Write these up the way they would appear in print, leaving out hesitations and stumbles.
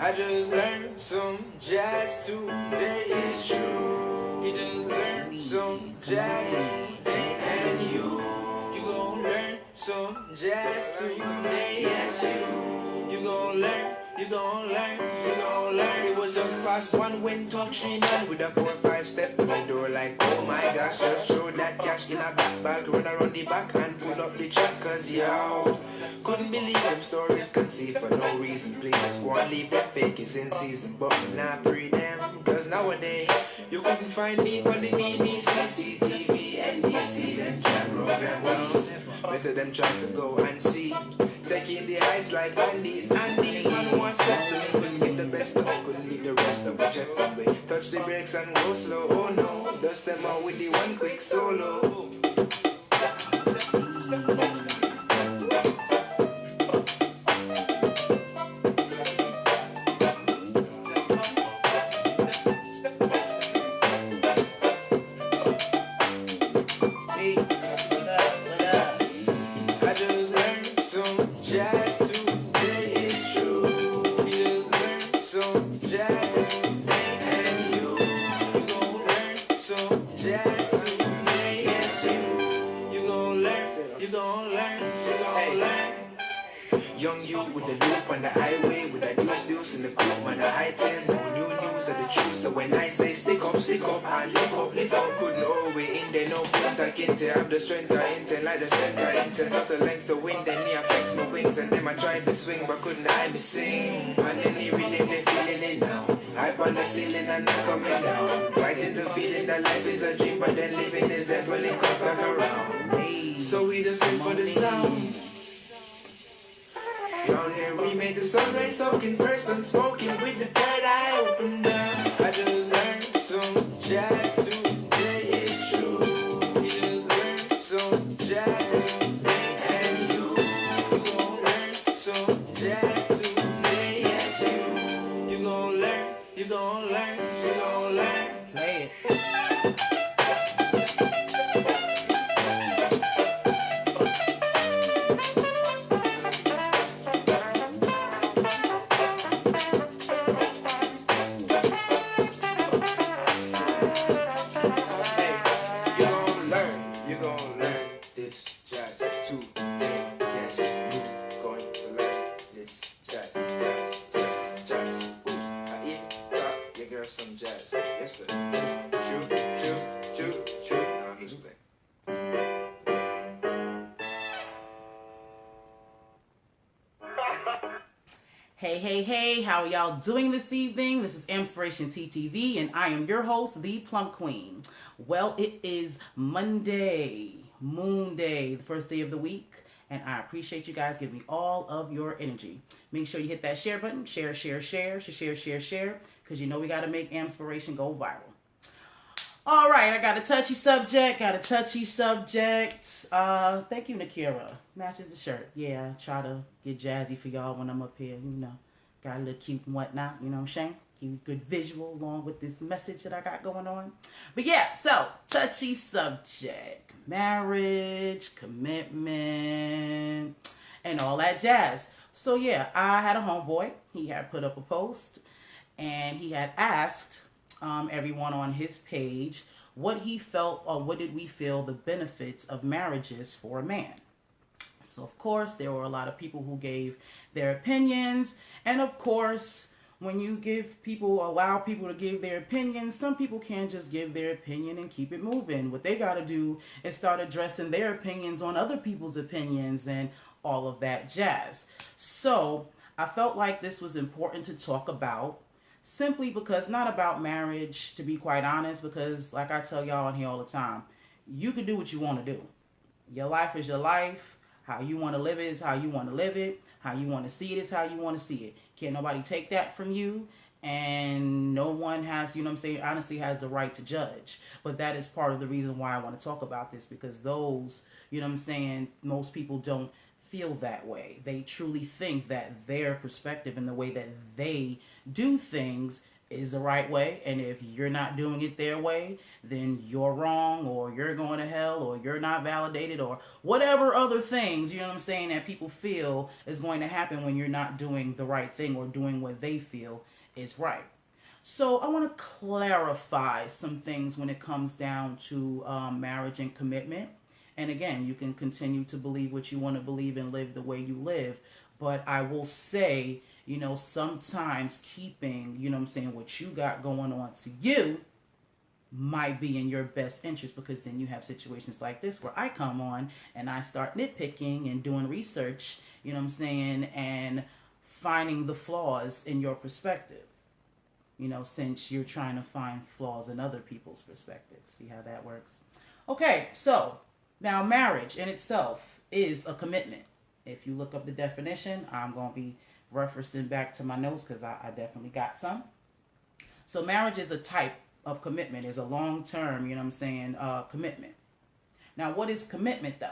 I just learned some jazz today, it's true. He just learned some jazz today, and you gon' learn some jazz today, yes you gon' learn, you gon' learn, you gon' learn. It was just class 1 when 2, 3 man with a 4, 5 step to the door like, oh my gosh, just throw that cash in a back bag, run around the back and pull up the track, cause yo, couldn't believe them stories conceived for no reason. Please just won't leave that fake is in season, but not pre them, cause nowadays you couldn't find me on the BBC, CTV, NBC, them chat program. Well, better them try to go and see, taking the heights like Andes. Man one step to me, couldn't get the best of me, couldn't beat the rest of it. Check the way, touch the brakes and go slow. Oh no, dust them out with the one quick solo. Young you with the loop on the highway, with the deuce in the coupe on the high 10. No new news of the truth, so when I say stick up, I lift up, couldn't always in there, no point I can't have the strength I intend, like the center incense, off the length the wind, and me affects my wings, and then I tried to swing, but couldn't I be sing, and then they rhythm, they feeling it now, hype on the ceiling and not coming down, fighting the feeling that life is a dream, but then living is death when it comes back around, so we just live for the sound. Round here we made the sunrise soaking first and smoking with the third eye open down. I just learned some jazz today, it's true. He just learned some jazz today, and you gon' learn some jazz today, yes you gon' learn, you gon' learn, you gon' learn. Play it. Some jazz, yes sir. True. Now he's playing. Hey, how are y'all doing this evening? This is AMPspirationTTV, and I am your host, the Plum Queen. Well, it is Monday, Moon Day, the first day of the week, and I appreciate you guys giving me all of your energy. Make sure you hit that share button, share, because you know we got to make AMPspiration go viral. All right, I got a touchy subject. Thank you, Nakira. Matches the shirt. Yeah, I try to get jazzy for y'all when I'm up here, you know. Got a little cute and whatnot, you know what I'm saying? Give you a good visual along with this message that I got going on. But yeah, so, touchy subject. Marriage, commitment, and all that jazz. So yeah, I had a homeboy. He had put up a post, and he had asked everyone on his page what he felt, or what did we feel the benefits of marriages for a man. So of course there were a lot of people who gave their opinions, and of course when you allow people to give their opinions, some people can't just give their opinion and keep it moving. What they got to do is start addressing their opinions on other people's opinions and all of that jazz. So I felt like this was important to talk about, simply because, not about marriage, to be quite honest, because like I tell y'all on here all the time, you can do what you want to do. Your life is your life. How you want to live it is how you want to live it. How you want to see it is how you want to see it. Can't nobody take that from you. And no one has, you know what I'm saying, honestly has the right to judge. But that is part of the reason why I want to talk about this, because those, you know what I'm saying, most people don't feel that way. They truly think that their perspective and the way that they do things is the right way, and if you're not doing it their way, then you're wrong, or you're going to hell, or you're not validated, or whatever other things, you know what I'm saying, that people feel is going to happen when you're not doing the right thing or doing what they feel is right. So I want to clarify some things when it comes down to marriage and commitment. And again, you can continue to believe what you want to believe and live the way you live. But I will say, sometimes keeping, what I'm saying, what you got going on to you might be in your best interest, because then you have situations like this where I come on and I start nitpicking and doing research, what I'm saying, and finding the flaws in your perspective. Since you're trying to find flaws in other people's perspectives. See how that works? Okay, so now marriage in itself is a commitment. If you look up the definition, I'm going to be referencing back to my notes because I definitely got some. So marriage is a type of commitment, is a long-term, commitment. Now, what is commitment though?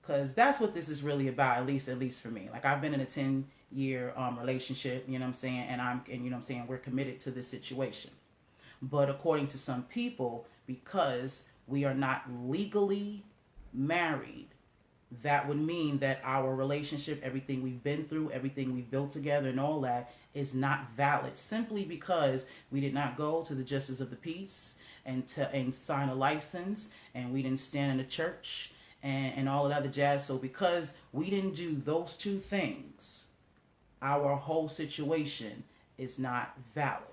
Because that's what this is really about, at least for me. Like, I've been in a 10-year relationship, and we're committed to this situation. But according to some people, because we are not legally married, that would mean that our relationship, everything we've been through, everything we've built together and all that is not valid, simply because we did not go to the justice of the peace and sign a license, and we didn't stand in a church and all of that other jazz. So because we didn't do those two things, our whole situation is not valid.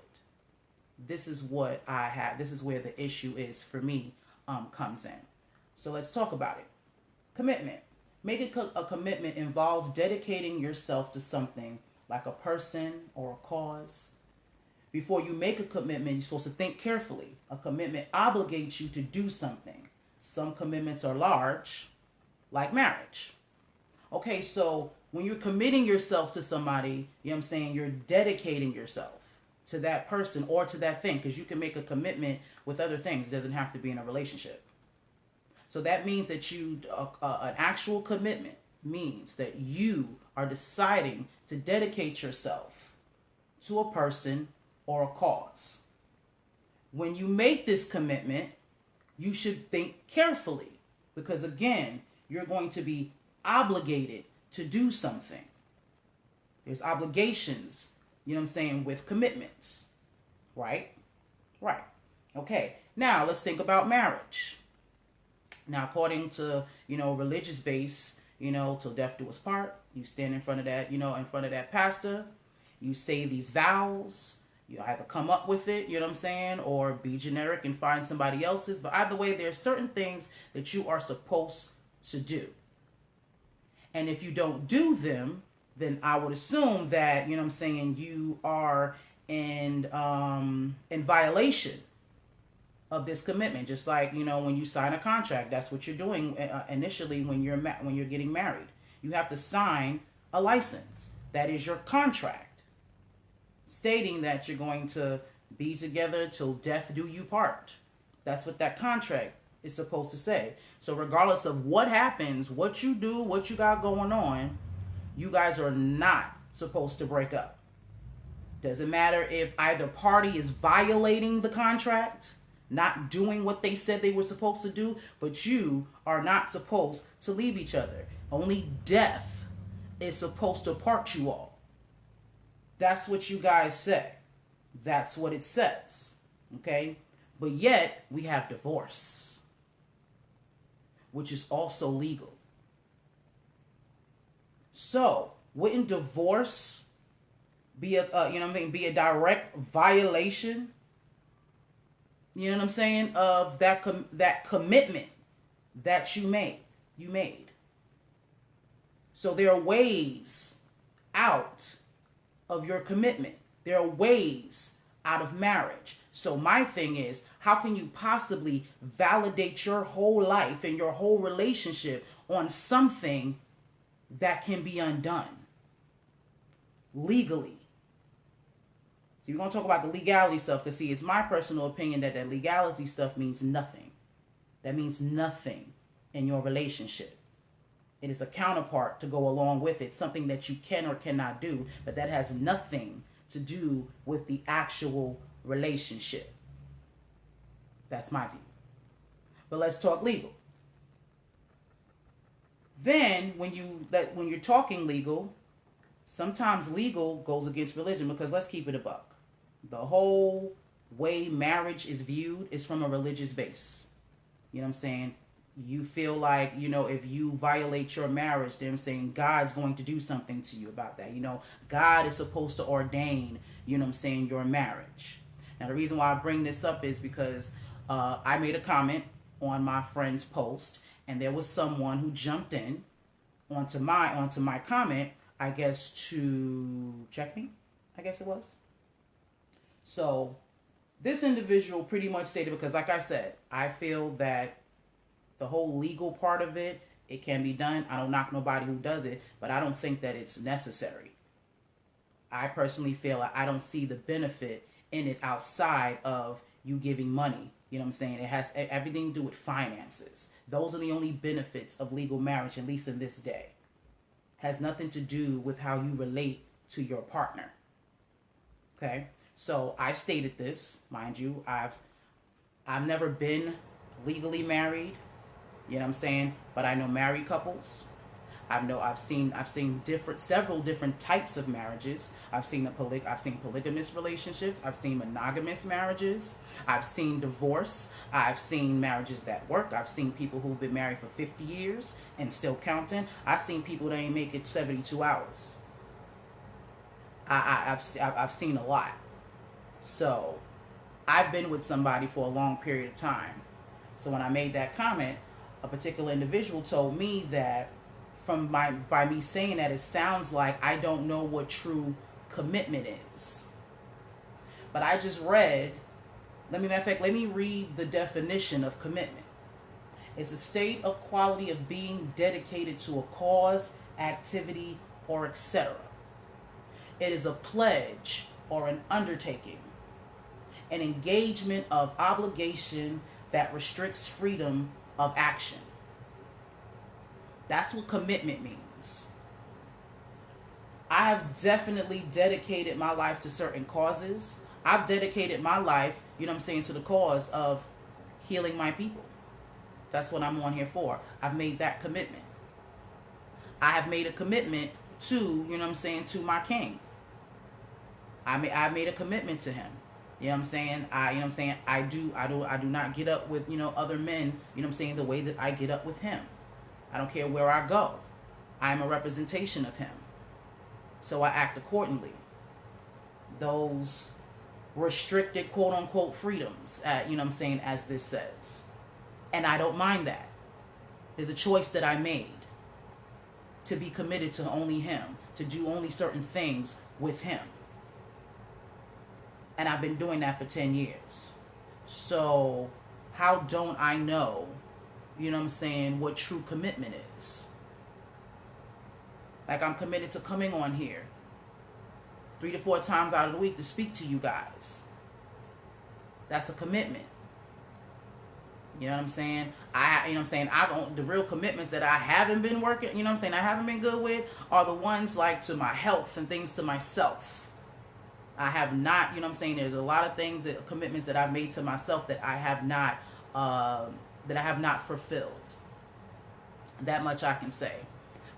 This is what I have. This is where the issue is for me comes in. So let's talk about it. Commitment. Making a commitment involves dedicating yourself to something, like a person or a cause. Before you make a commitment, you're supposed to think carefully. A commitment obligates you to do something. Some commitments are large, like marriage. Okay, so when you're committing yourself to somebody, you're dedicating yourself to that person or to that thing, because you can make a commitment with other things. It doesn't have to be in a relationship. So that means that an actual commitment means that you are deciding to dedicate yourself to a person or a cause. When you make this commitment, you should think carefully, because again, you're going to be obligated to do something. There's obligations, with commitments, right? Right. Okay. Now let's think about marriage. Now, according to, religious base, till death do us part, you stand in front of that, in front of that pastor, you say these vows. You either come up with it, or be generic and find somebody else's. But either way, there's certain things that you are supposed to do. And if you don't do them, then I would assume that, you are in violation of this commitment. Just like, when you sign a contract, that's what you're doing initially when you're getting married. You have to sign a license. That is your contract, stating that you're going to be together till death do you part. That's what that contract is supposed to say. So regardless of what happens, what you do, what you got going on, you guys are not supposed to break up. Doesn't matter if either party is violating the contract, not doing what they said they were supposed to do, but you are not supposed to leave each other. Only death is supposed to part you all. That's what you guys say. That's what it says. Okay? But yet, we have divorce, which is also legal. So, wouldn't divorce be be a direct violation, of that commitment that you made? So there are ways out of your commitment. There are ways out of marriage. So my thing is, how can you possibly validate your whole life and your whole relationship on something that can be undone legally? So we're going to talk about the legality stuff, because see, it's my personal opinion that that legality stuff means nothing. That means nothing in your relationship. It is a counterpart to go along with it, something that you can or cannot do, but that has nothing to do with the actual relationship. That's my view. But let's talk legal. Then when you're talking legal, sometimes legal goes against religion, because let's keep it a buck. The whole way marriage is viewed is from a religious base. You know what I'm saying? You feel like, if you violate your marriage, then I'm saying God's going to do something to you about that. God is supposed to ordain, your marriage. Now, the reason why I bring this up is because I made a comment on my friend's post, and there was someone who jumped in onto my comment, I guess, to check me, I guess it was. So this individual pretty much stated, because like I said, I feel that the whole legal part of it can be done. I don't knock nobody who does it, but I don't think that it's necessary. I personally feel I don't see the benefit in it outside of you giving money. You know what I'm saying? It has everything to do with finances. Those are the only benefits of legal marriage, at least in this day. Has nothing to do with how you relate to your partner. Okay? So I stated this, mind you, I've never been legally married, you know what I'm saying? But I know married couples. I've seen several different types of marriages. I've seen polygamous relationships. I've seen monogamous marriages. I've seen divorce. I've seen marriages that work. I've seen people who've been married for 50 years and still counting. I've seen people that ain't make it 72 hours. I've seen a lot. So I've been with somebody for a long period of time. So when I made that comment, a particular individual told me that by me saying that, it sounds like I don't know what true commitment is. But I just read, let me read the definition of commitment. It's a state of quality of being dedicated to a cause, activity, or etc. It is a pledge or an undertaking, an engagement of obligation that restricts freedom of action. That's what commitment means. I have definitely dedicated my life to certain causes. I've dedicated my life, to the cause of healing my people. That's what I'm on here for. I've made that commitment. I have made a commitment to, to my king. I made a commitment to him. You know what I'm saying? I do not get up with, other men, the way that I get up with him. I don't care where I go. I am a representation of him. So I act accordingly. Those restricted, quote unquote, freedoms, as this says. And I don't mind that. There's a choice that I made to be committed to only him, to do only certain things with him. And I've been doing that for 10 years. So how don't I know, what true commitment is? Like, I'm committed to coming on here 3 to 4 times out of the week to speak to you guys. That's a commitment. You know what I'm saying? The real commitments that I haven't been working, I haven't been good with are the ones like to my health and things to myself. I have not, there's a lot of things, commitments that I've made to myself that I have not fulfilled. That much I can say.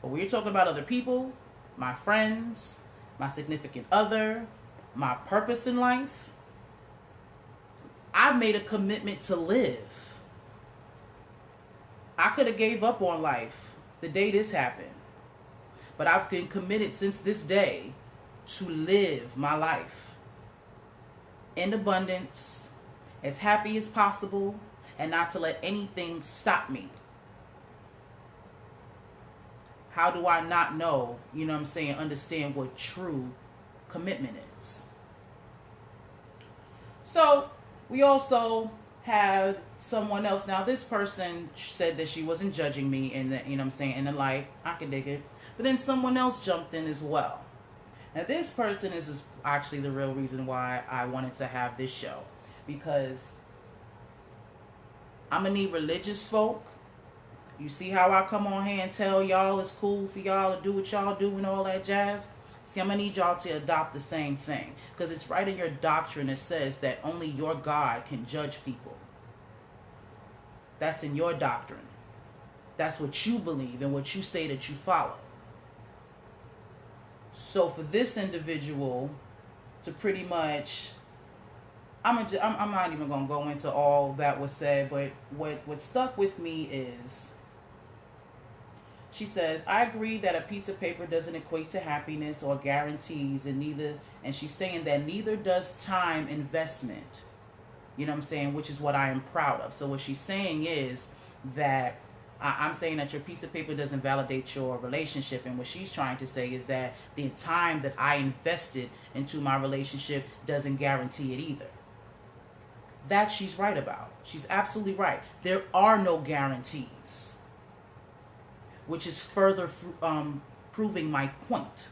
But when you're talking about other people, my friends, my significant other, my purpose in life, I've made a commitment to live. I could have gave up on life the day this happened. But I've been committed since this day to live my life in abundance, as happy as possible, and not to let anything stop me. How do I not know, understand what true commitment is? So we also had someone else. Now, this person said that she wasn't judging me in the, in the light. I can dig it. But then someone else jumped in as well. Now, this person is actually the real reason why I wanted to have this show. Because I'm going to need religious folk. You see how I come on here and tell y'all it's cool for y'all to do what y'all do and all that jazz? See, I'm going to need y'all to adopt the same thing, because it's right in your doctrine. It says that only your God can judge people. That's in your doctrine. That's what you believe and what you say that you follow. So for this individual to pretty much, I'm not even going to go into all that was said, but what stuck with me is, she says, I agree that a piece of paper doesn't equate to happiness or guarantees, and she's saying that neither does time investment. You know what I'm saying? Which is what I am proud of. So what she's saying is that I'm saying that your piece of paper doesn't validate your relationship. And what she's trying to say is that the time that I invested into my relationship doesn't guarantee it either. That she's right about. She's absolutely right. There are no guarantees, which is further proving my point.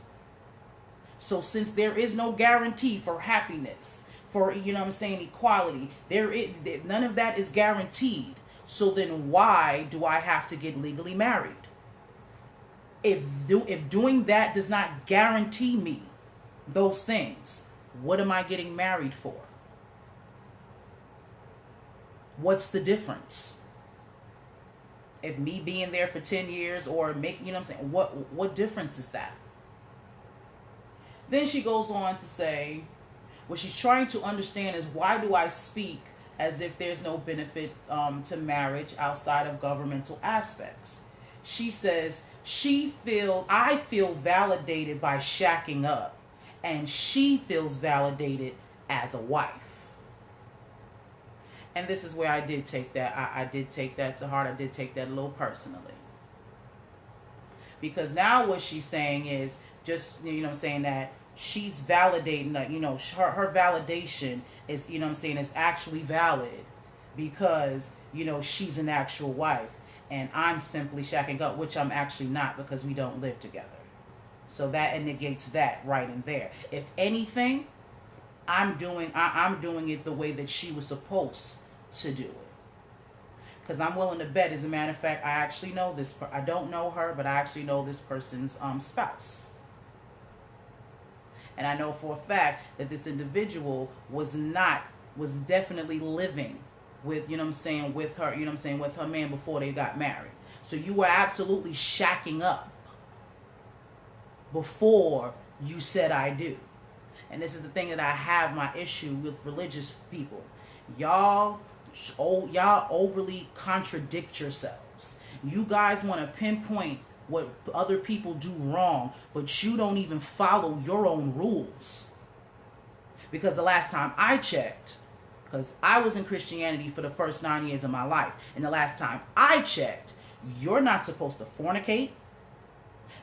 So since there is no guarantee for happiness, for, you know what I'm saying, equality, none of that is guaranteed. So then why do I have to get legally married? If doing that does not guarantee me those things, what am I getting married for? What's the difference? If me being there for 10 years or making, you know what I'm saying, what difference is that? Then she goes on to say, what she's trying to understand is, why do I speak as if there's no benefit to marriage outside of governmental aspects? She says, I feel validated by shacking up, and she feels validated as a wife. And this is where I did take that. I did take that to heart. I did take that a little personally. Because now what she's saying is just, you know what I'm saying, that she's validating that, you know, her validation is, you know what I'm saying, is actually valid because, you know, she's an actual wife. And I'm simply shacking up, which I'm actually not, because we don't live together. So that negates that right in there. If anything, I'm doing it the way that she was supposed to do it. Because I'm willing to bet, as a matter of fact, I actually know this. I don't know her, but I actually know this person's spouse. And I know for a fact that this individual was definitely living with, you know what I'm saying, with her, you know what I'm saying, with her man before they got married. So you were absolutely shacking up before you said I do. And this is the thing that I have my issue with religious people. Y'all overly contradict yourselves. You guys want to pinpoint what other people do wrong, but you don't even follow your own rules. Because the last time I checked, because I was in Christianity for the first 9 years of my life, and the last time I checked, you're not supposed to fornicate.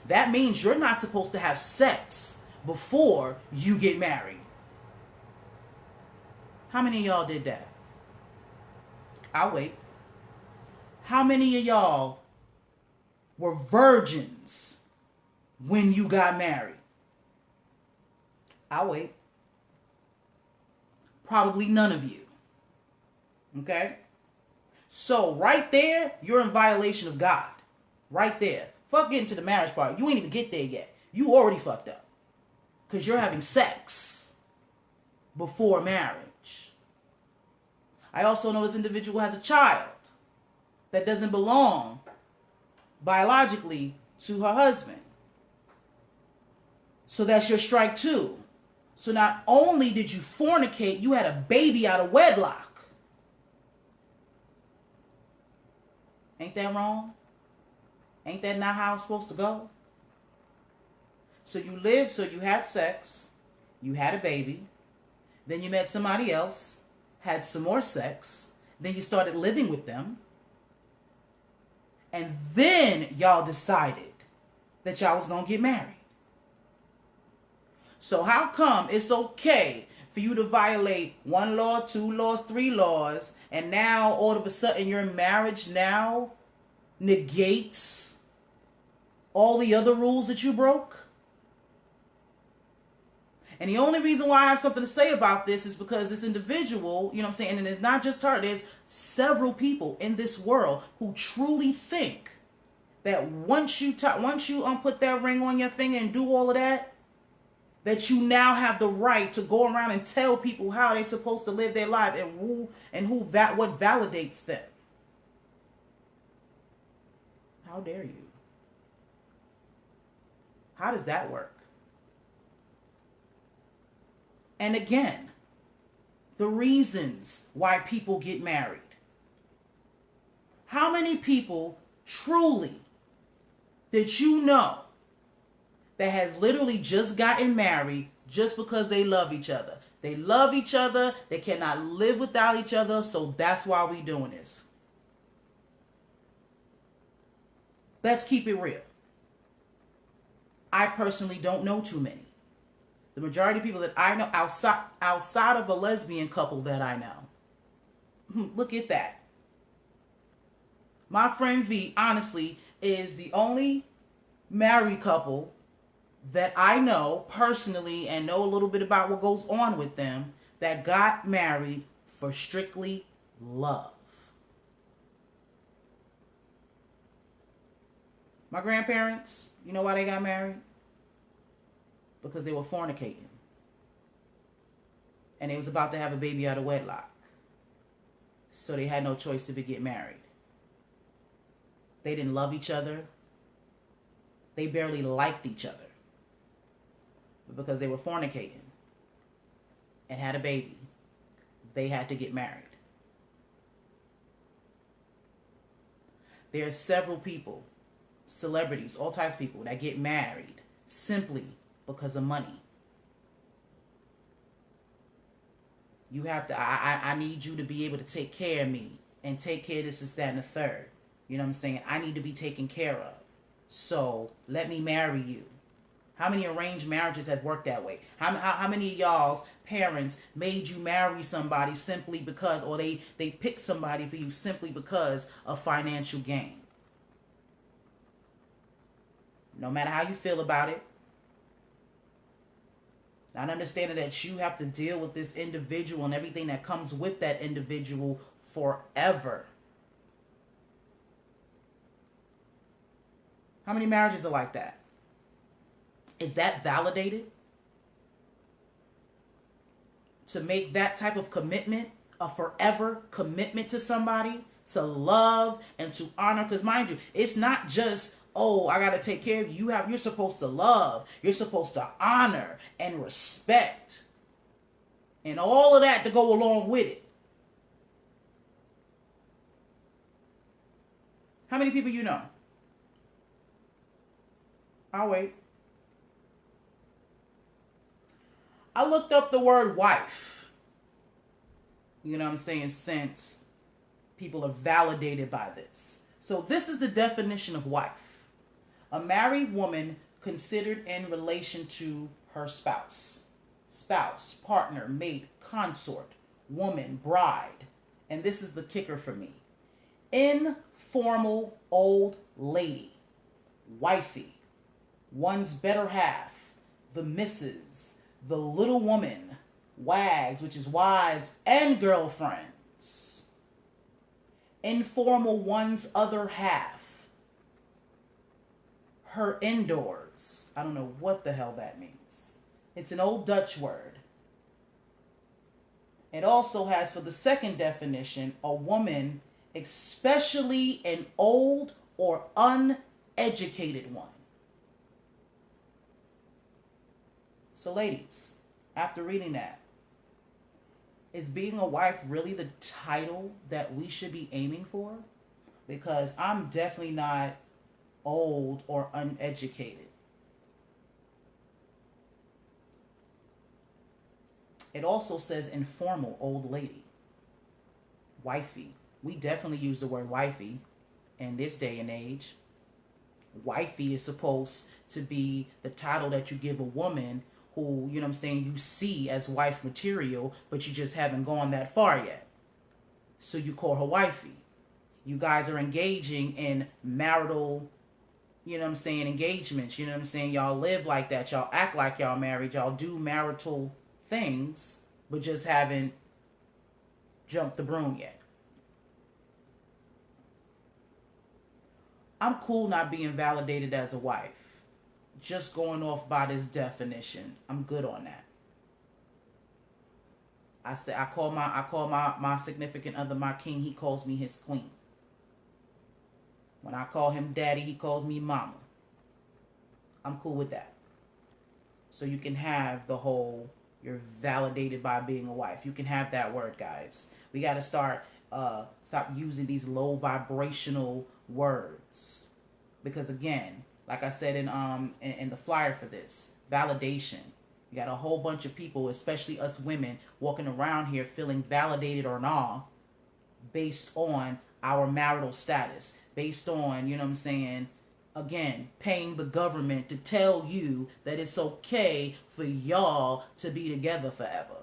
That means you're not supposed to have sex before you get married. How many of y'all did that? I'll wait. How many of y'all were virgins when you got married? I'll wait. Probably none of you. Okay? So right there, you're in violation of God. Right there. Fuck getting to the marriage part. You ain't even get there yet. You already fucked up. Because you're having sex before marriage. I also know this individual has a child that doesn't belong biologically to her husband. So that's your strike too. So not only did you fornicate, you had a baby out of wedlock. Ain't that wrong? Ain't that not how it's supposed to go? So you had sex, you had a baby, then you met somebody else, had some more sex, then you started living with them, and then y'all decided that y'all was going to get married. So how come it's okay for you to violate 1 law, 2 laws, 3 laws, and now all of a sudden your marriage now negates all the other rules that you broke? And the only reason why I have something to say about this is because this individual, you know what I'm saying, and it's not just her, there's several people in this world who truly think that once you put that ring on your finger and do all of that, that you now have the right to go around and tell people how they're supposed to live their life and what validates them. How dare you? How does that work? And again, the reasons why people get married. How many people truly that you know that has literally just gotten married just because they love each other? They love each other. They cannot live without each other. So that's why we doing this. Let's keep it real. I personally don't know too many. The majority of people that I know outside of a lesbian couple that I know. Look at that. My friend V, honestly, is the only married couple that I know personally and know a little bit about what goes on with them that got married for strictly love. My grandparents, you know why they got married? Because they were fornicating. And they was about to have a baby out of wedlock. So they had no choice to get married. They didn't love each other. They barely liked each other. But because they were fornicating and had a baby, they had to get married. There are several people, celebrities, all types of people that get married simply because of money. You have to, I need you to be able to take care of me and take care of this, that, and the third. You know what I'm saying? I need to be taken care of. So let me marry you. How many arranged marriages have worked that way? How many of y'all's parents made you marry somebody simply because, or they picked somebody for you simply because of financial gain? No matter how you feel about it, not understanding that you have to deal with this individual and everything that comes with that individual forever. How many marriages are like that? Is that validated? To make that type of commitment, a forever commitment to somebody, to love and to honor. Because mind you, it's not just, oh, I got to take care of you. You're supposed to love. You're supposed to honor and respect. And all of that to go along with it. How many people you know? I'll wait. I looked up the word wife. You know what I'm saying? Since people are validated by this. So this is the definition of wife. A married woman considered in relation to her spouse. Spouse, partner, mate, consort, woman, bride. And this is the kicker for me. Informal old lady. Wifey. One's better half. The missus. The little woman, wags, which is wives and girlfriends. Informal, one's other half. Her indoors. I don't know what the hell that means. It's an old Dutch word. It also has, for the second definition, a woman, especially an old or uneducated one. So ladies, after reading that, is being a wife really the title that we should be aiming for? Because I'm definitely not old or uneducated. It also says informal old lady. Wifey. We definitely use the word wifey in this day and age. Wifey is supposed to be the title that you give a woman who, you know what I'm saying, you see as wife material, but you just haven't gone that far yet. So you call her wifey. You guys are engaging in marital, you know what I'm saying, engagements. You know what I'm saying? Y'all live like that. Y'all act like y'all married. Y'all do marital things, but just haven't jumped the broom yet. I'm cool not being validated as a wife. just going off by this definition, I'm good on that. I call my significant other my king. He calls me his queen. When I call him daddy, he calls me mama. I'm cool with that. So you can have the whole, you're validated by being a wife. You can have that word, guys. We got to stop using these low vibrational words. Because again, like I said in the flyer for this, validation. You got a whole bunch of people, especially us women, walking around here feeling validated or not based on our marital status. Based on, you know what I'm saying, again, paying the government to tell you that it's okay for y'all to be together forever.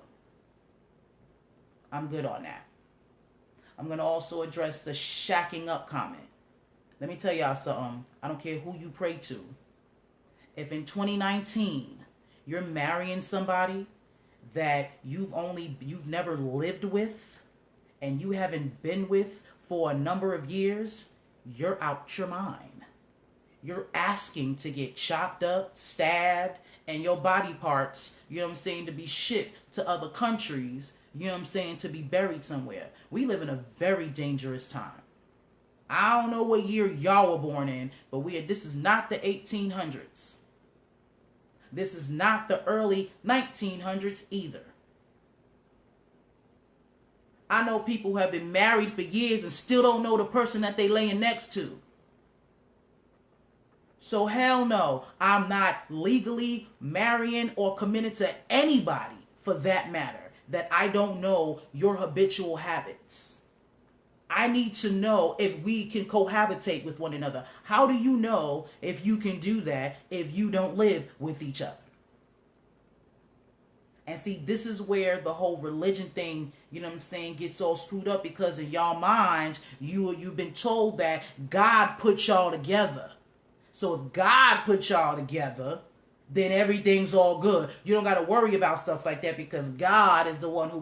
I'm good on that. I'm going to also address the shacking up comment. Let me tell y'all something. I don't care who you pray to. If in 2019 you're marrying somebody that you've never lived with and you haven't been with for a number of years, you're out your mind. You're asking to get chopped up, stabbed, and your body parts, you know what I'm saying, to be shipped to other countries, you know what I'm saying, to be buried somewhere. We live in a very dangerous time. I don't know what year y'all were born in, but this is not the 1800s. This is not the early 1900s either. I know people who have been married for years and still don't know the person that they laying next to. So hell no, I'm not legally marrying or committed to anybody, for that matter, that I don't know your habitual habits. I need to know if we can cohabitate with one another. How do you know if you can do that if you don't live with each other? And see, this is where the whole religion thing, you know what I'm saying, gets all screwed up, because in y'all minds, you've been told that God put y'all together. So if God put y'all together, then everything's all good. You don't got to worry about stuff like that, because God is the one who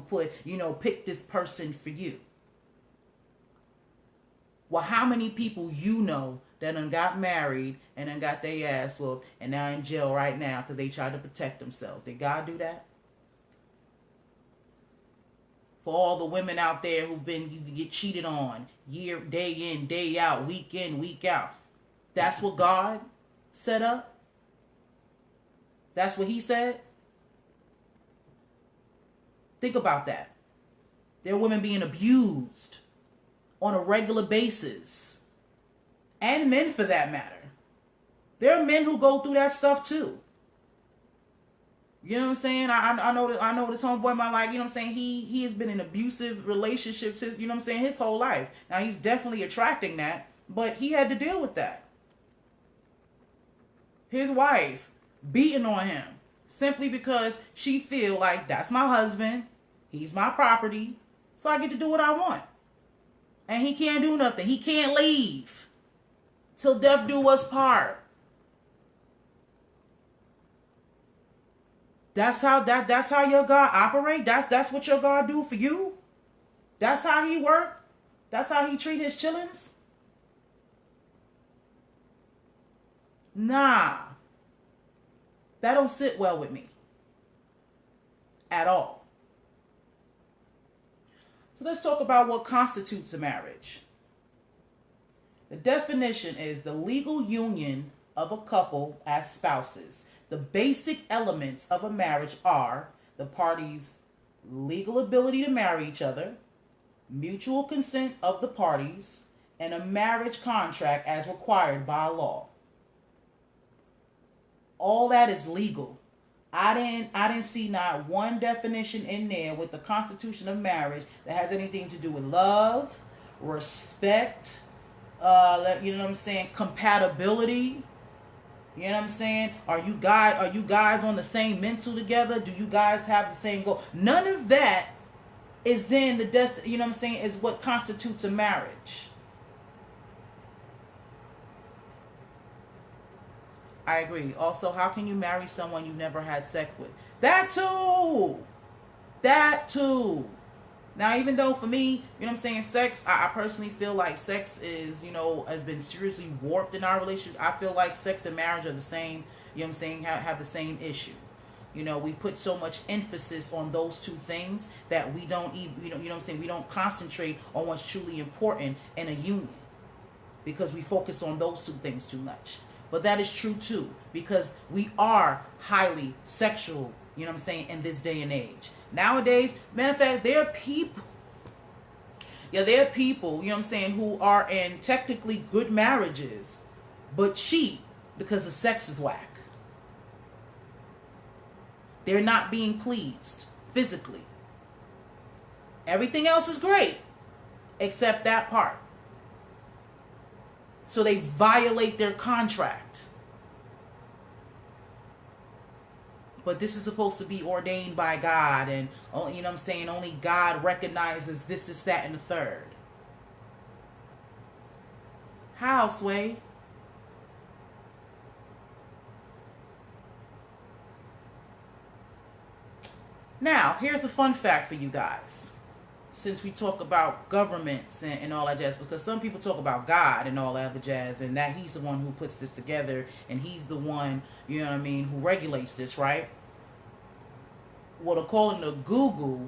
picked this person for you. Well, how many people you know that done got married and then got their ass whooped and now in jail right now because they tried to protect themselves? Did God do that? For all the women out there you get cheated on day in, day out, week in, week out. That's what God set up? That's what he said? Think about that. There are women being abused on a regular basis. And men, for that matter. There are men who go through that stuff too. You know what I'm saying? I know this homeboy in my life, you know what I'm saying? He has been in abusive relationships his whole life. Now he's definitely attracting that, but he had to deal with that. His wife beating on him simply because she feel like that's my husband, he's my property, so I get to do what I want. And he can't do nothing. He can't leave till death do us part. That's how your God operate. That's what your God do for you. That's how he work. That's how he treat his chillins. Nah, that don't sit well with me at all. So let's talk about what constitutes a marriage. The definition is the legal union of a couple as spouses. The basic elements of a marriage are the parties' legal ability to marry each other, mutual consent of the parties, and a marriage contract as required by law. All that is legal. I didn't see not one definition in there with the constitution of marriage that has anything to do with love, respect, you know what I'm saying, compatibility. You know what I'm saying? Are you guys on the same mental together? Do you guys have the same goal? None of that is in the you know what I'm saying, is what constitutes a marriage. I agree. Also, how can you marry someone you never had sex with? That too. Now, even though for me, you know what I'm saying, sex, I personally feel like sex is, has been seriously warped in our relationship. I feel like sex and marriage are the same. you know what I'm saying, have the same issue. You know, we put so much emphasis on those two things that we don't even, you know what I'm saying, we don't concentrate on what's truly important in a union, because we focus on those two things too much. But that is true too, because we are highly sexual, you know what I'm saying, in this day and age. Nowadays, matter of fact, there are people, you know what I'm saying, who are in technically good marriages, but cheat because the sex is whack. They're not being pleased physically. Everything else is great, except that part. So they violate their contract. But this is supposed to be ordained by God, and you know what I'm saying, only God recognizes this, that, and the third. How, Sway? Now, here's a fun fact for you guys. Since we talk about governments and all that jazz, because some people talk about God and all that other jazz, and that he's the one who puts this together, and he's the one, you know what I mean, who regulates this, right? Well, according to Google,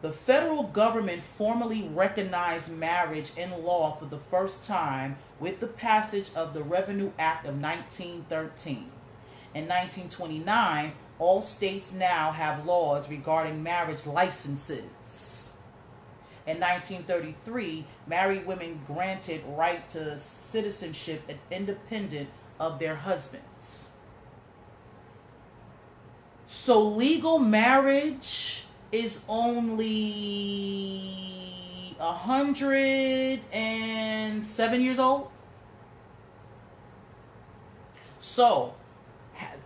the federal government formally recognized marriage in law for the first time with the passage of the Revenue Act of 1913. In 1929, all states now have laws regarding marriage licenses. In 1933, married women granted right to citizenship independent of their husbands. So legal marriage is only 107 years old. So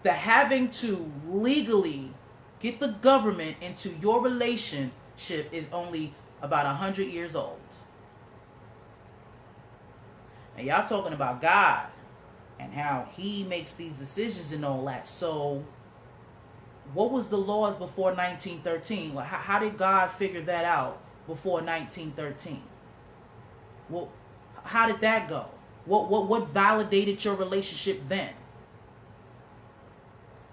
the having to legally get the government into your relationship is only about 100 years old. And y'all talking about God and how he makes these decisions and all that. So what was the laws before 1913? How did God figure that out before 1913? Well, how did that go? What validated your relationship then?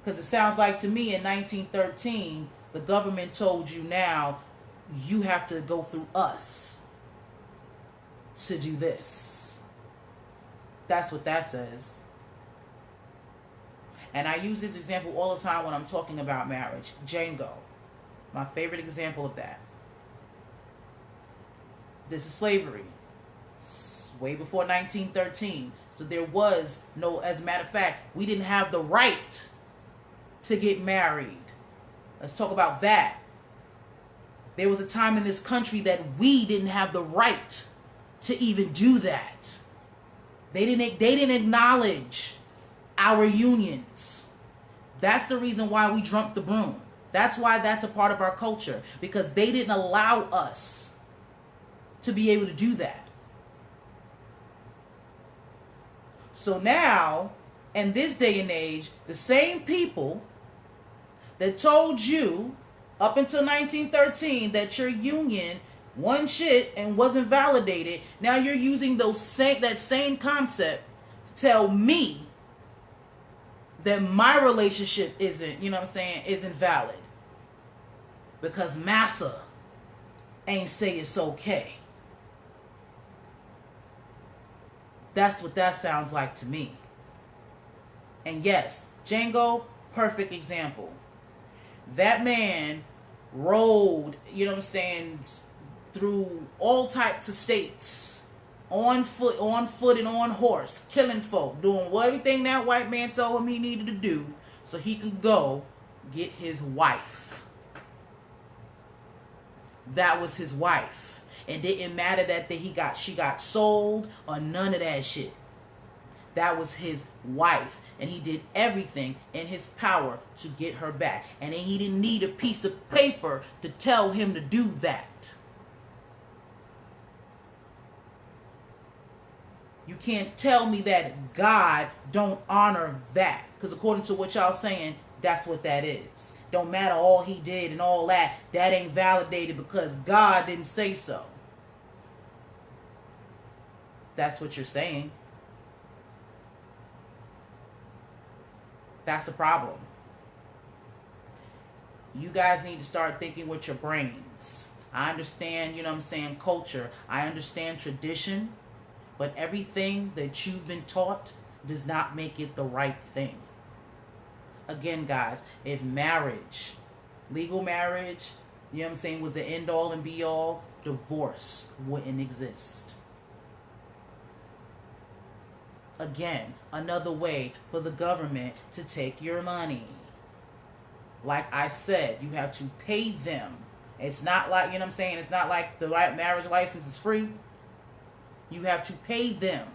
Because it sounds like to me in 1913, the government told you now you have to go through us to do this. That's what that says. And I use this example all the time when I'm talking about marriage. Django, my favorite example of that. This is slavery. Way before 1913. So there was no, as a matter of fact, we didn't have the right to get married. Let's talk about that. There was a time in this country that we didn't have the right to even do that. They didn't acknowledge our unions. That's the reason why we jumped the broom. That's why that's a part of our culture, because they didn't allow us to be able to do that. So now, in this day and age, the same people that told you up until 1913 that your union won shit and wasn't validated, now you're using that same concept to tell me that my relationship isn't, you know what I'm saying, isn't valid. Because massa ain't say it's okay. That's what that sounds like to me. And yes, Django, perfect example. That man rode, you know what I'm saying, through all types of states, on foot and on horse, killing folk, doing everything that white man told him he needed to do so he could go get his wife. That was his wife. It didn't matter that she got sold or none of that shit. That was his wife, and he did everything in his power to get her back. And then he didn't need a piece of paper to tell him to do that. You can't tell me that God don't honor that, because according to what y'all saying, that's what that is. Don't matter all he did and all that. That ain't validated because God didn't say so. That's what you're saying. That's the problem. You guys need to start thinking with your brains. I understand, culture. I understand tradition. But everything that you've been taught does not make it the right thing. Again, guys, if marriage, legal marriage, was the end all and be all, divorce wouldn't exist. Again, another way for the government to take your money. Like I said, you have to pay them. It's not like, it's not like the marriage license is free. You have to pay them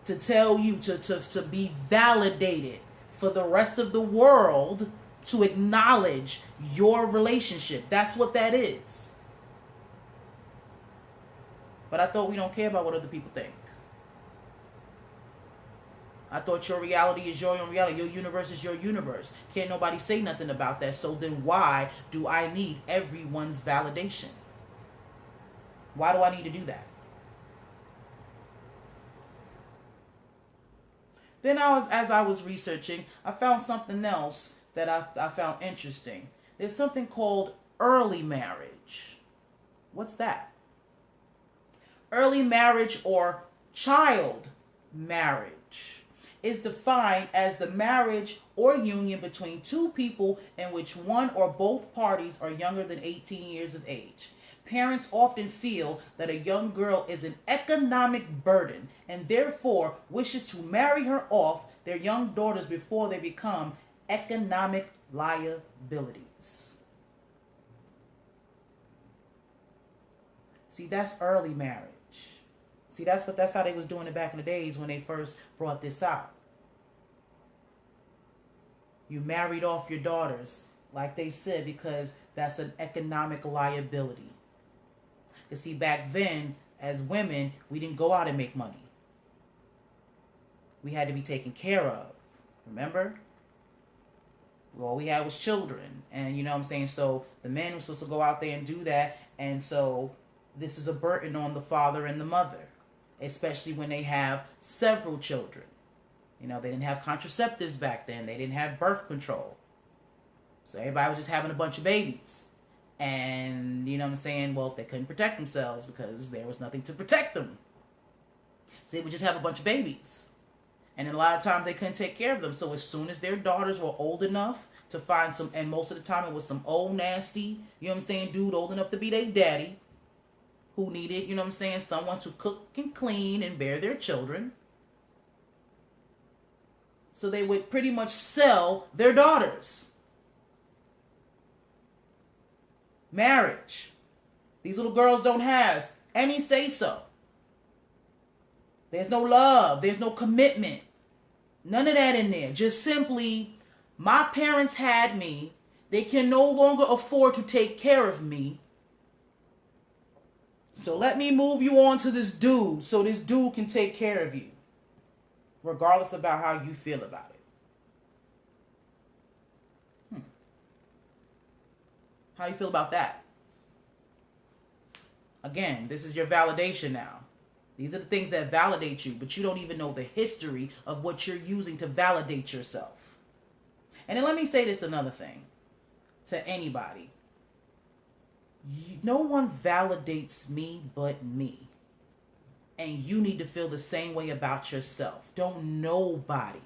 to tell you to be validated for the rest of the world to acknowledge your relationship. That's what that is. But I thought we don't care about what other people think. I thought your reality is your own reality. Your universe is your universe. Can't nobody say nothing about that. So then why do I need everyone's validation? Why do I need to do that? Then as I was researching, I found something else that I found interesting. There's something called early marriage. What's that? Early marriage or child marriage is defined as the marriage or union between two people in which one or both parties are younger than 18 years of age. Parents often feel that a young girl is an economic burden and therefore wishes to marry her off their young daughters before they become economic liabilities. See, that's early marriage. See, that's how they was doing it back in the days when they first brought this out. You married off your daughters, like they said, because that's an economic liability. You see, back then, as women, we didn't go out and make money. We had to be taken care of. Remember? All we had was children. And so the men were supposed to go out there and do that. And so this is a burden on the father and the mother, especially when they have several children. They didn't have contraceptives back then. They didn't have birth control. So everybody was just having a bunch of babies. And, well, they couldn't protect themselves because there was nothing to protect them. So they would just have a bunch of babies. And a lot of times they couldn't take care of them. So as soon as their daughters were old enough to find some, and most of the time it was some old nasty, dude old enough to be their daddy, who needed, someone to cook and clean and bear their children. So they would pretty much sell their daughters. Marriage. These little girls don't have any say-so. There's no love. There's no commitment. None of that in there. Just simply, my parents had me. They can no longer afford to take care of me. So let me move you on to this dude so this dude can take care of you. Regardless about how you feel about it. How you feel about that? Again, this is your validation now. These are the things that validate you, but you don't even know the history of what you're using to validate yourself. And then let me say this another thing to anybody. No one validates me but me. And you need to feel the same way about yourself. Don't nobody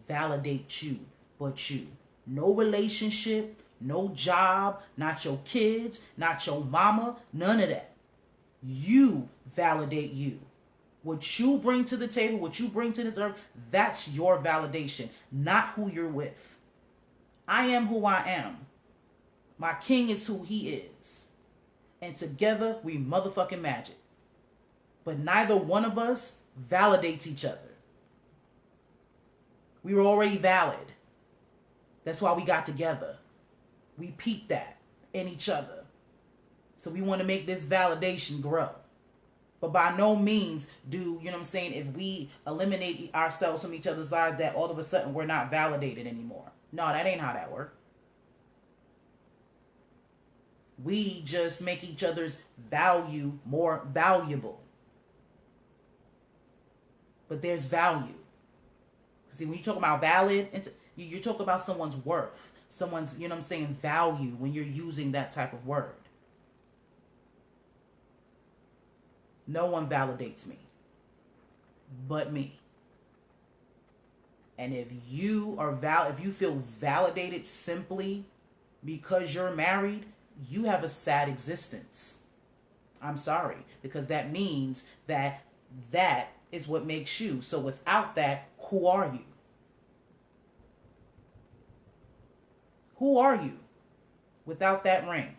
validate you but you. No relationship, no job, not your kids, not your mama, none of that. You validate you. What you bring to the table, what you bring to this earth, that's your validation, not who you're with. I am who I am. My king is who he is. And together we motherfucking magic. But neither one of us validates each other. We were already valid. That's why we got together. We peeped that in each other. So we want to make this validation grow. But by no means do, if we eliminate ourselves from each other's lives, that all of a sudden we're not validated anymore. No, that ain't how that works. We just make each other's value more valuable. But there's value. See, when you talk about valid, you're talking about someone's worth, someone's, you know what I'm saying, value when you're using that type of word. No one validates me but me. And if you feel validated simply because you're married, you have a sad existence. I'm sorry, because that means that is what makes you. So without that, who are you? Who are you without that ring?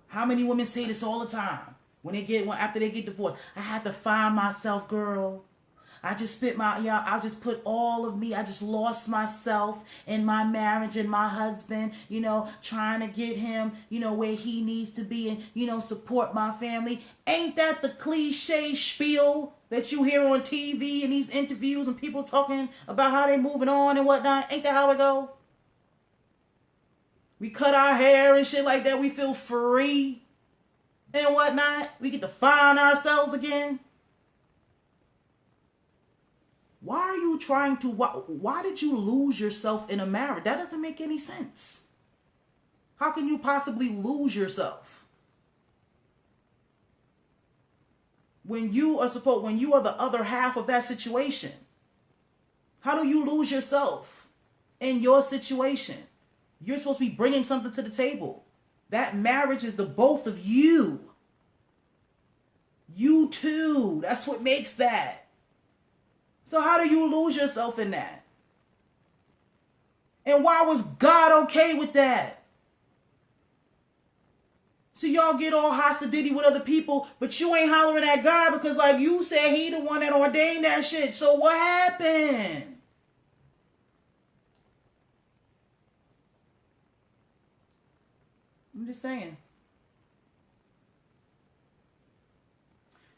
How many women say this all the time after they get divorced? I had to find myself, girl. I just I just put all of me. I just lost myself in my marriage and my husband, trying to get him, where he needs to be and, support my family. Ain't that the cliche spiel that you hear on TV and these interviews and people talking about how they moving on and whatnot? Ain't that how it go? We cut our hair and shit like that. We feel free and whatnot. We get to find ourselves again. Why did you lose yourself in a marriage? That doesn't make any sense. How can you possibly lose yourself? When you are the other half of that situation? How do you lose yourself in your situation? You're supposed to be bringing something to the table. That marriage is the both of you. You two. That's what makes that. So how do you lose yourself in that? And why was God okay with that? So y'all get all hostility with other people, but you ain't hollering at God because like you said, he the one that ordained that shit. So what happened? I'm just saying.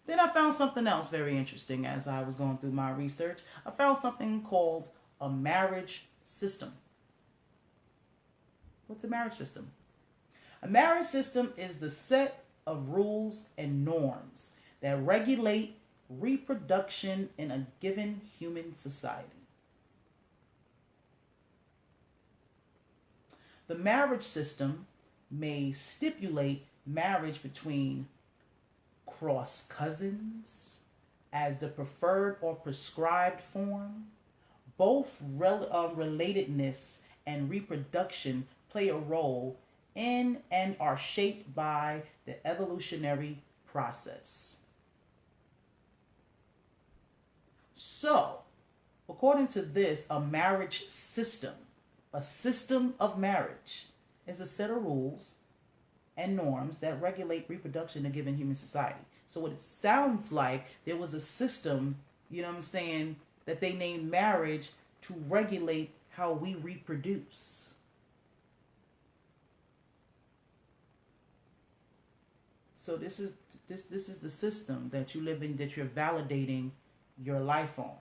Then I found something else very interesting as I was going through my research. I found something called a marriage system. What's a marriage system? A marriage system is the set of rules and norms that regulate reproduction in a given human society. The marriage system may stipulate marriage between cross cousins as the preferred or prescribed form. Both relatedness and reproduction play a role in and are shaped by the evolutionary process. So, according to this, a marriage system, a system of marriage, is a set of rules and norms that regulate reproduction in a given human society. So what it sounds like, there was a system, that they named marriage to regulate how we reproduce. So this is the system that you live in, that you're validating your life on.